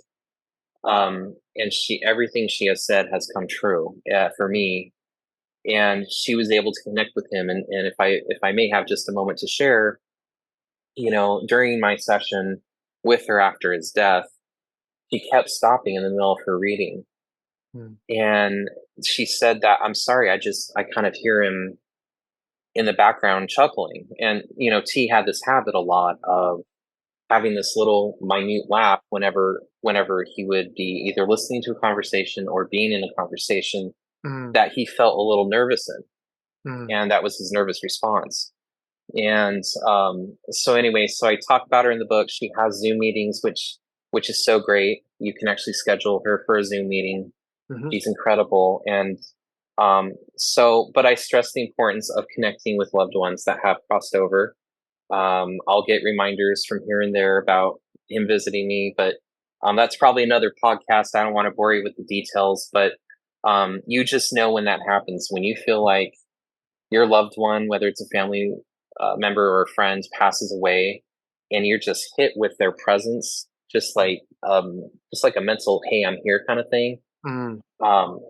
And everything she has said has come true for me. And she was able to connect with him. And if I may have just a moment to share, during my session with her after his death, she kept stopping in the middle of her reading. Mm. And she said that, I'm sorry, I kind of hear him in the background chuckling. And, T had this habit a lot of having this little minute laugh whenever he would be either listening to a conversation or being in a conversation Mm. that he felt a little nervous in. Mm. And that was his nervous response. And so anyway, so I talk about her in the book. She has Zoom meetings, which is so great. You can actually schedule her for a Zoom meeting. Mhm. She's incredible. And but I stress the importance of connecting with loved ones that have crossed over. I'll get reminders from here and there about him visiting me, but that's probably another podcast. I don't want to bore you with the details, but you just know when that happens, when you feel like your loved one, whether it's a family member or a friend, passes away, and you're just hit with their presence, just like a mental "Hey, I'm here" kind of thing. Mm.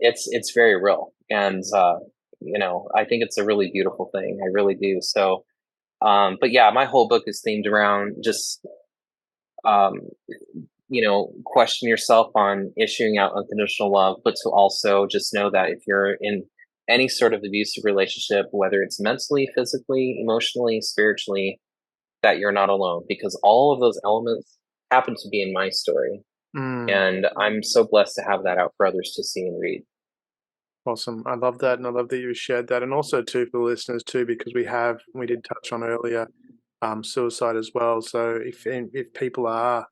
It's very real, and I think it's a really beautiful thing. I really do. So, but yeah, my whole book is themed around just um, question yourself on issuing out unconditional love, but to also just know that if you're in any sort of abusive relationship, whether it's mentally, physically, emotionally, spiritually, that you're not alone, because all of those elements happen to be in my story. Mm. And I'm so blessed to have that out for others to see and read. Awesome. I love that. And I love that you shared that. And also too for the listeners too, because we did touch on earlier, suicide as well. So if people are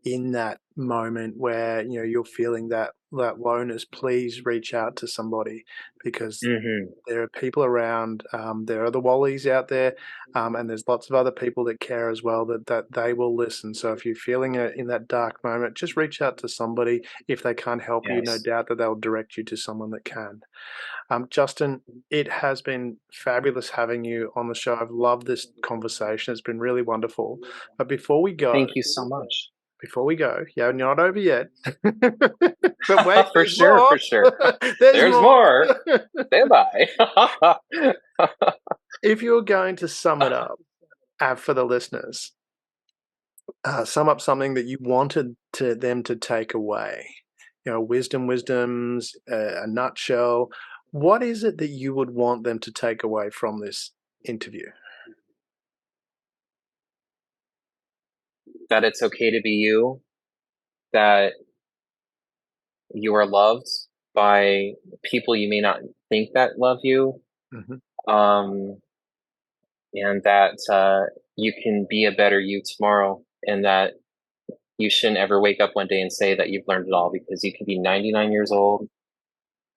in that moment where you're feeling that lowness, please reach out to somebody, because Hmm. there are people around. There are the Wallies out there, and there's lots of other people that care as well. That they will listen. So if you're feeling it in that dark moment, just reach out to somebody. If they can't help you, no Yes. doubt that they'll direct you to someone that can. Justin, it has been fabulous having you on the show. I've loved this conversation. It's been really wonderful. But Thank you so much. yeah, you're not over yet. But wait, For there's sure, more. for sure. There's There's more. more. Stand by. If you're going to sum it up for the listeners, sum up something that you wanted them to take away. Wisdoms, a nutshell. What is it that you would want them to take away from this interview? That it's okay to be you, that you are loved by people you may not think that love you, Mhm. um, and that you can be a better you tomorrow, and that you shouldn't ever wake up one day and say that you've learned it all, because you can be 99 years old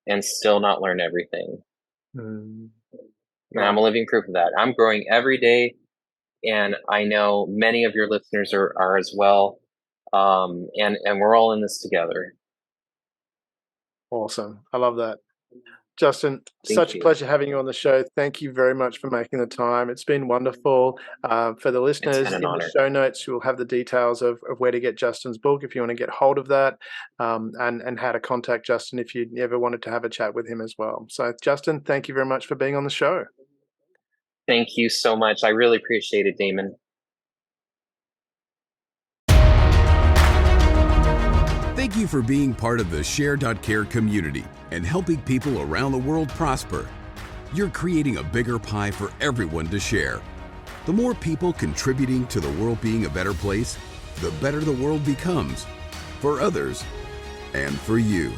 and still not learn everything. Mm. And I'm a living proof of that. I'm growing every day, and I know many of your listeners are as well. And we're all in this together. Awesome. I love that. Justin, Thank such a you. pleasure having you on the show. Thank you very much for making the time. It's been wonderful. For the It's listeners, been an in the honor. show notes, you'll have the details of where to get Justin's book if you want to get hold of that, and how to contact Justin if you ever wanted to have a chat with him as well. So, Justin, thank you very much for being on the show. Thank you so much. I really appreciate it, Damon. Thank you for being part of the Share.care community and helping people around the world prosper. You're creating a bigger pie for everyone to share. The more people contributing to the world being a better place, the better the world becomes for others and for you.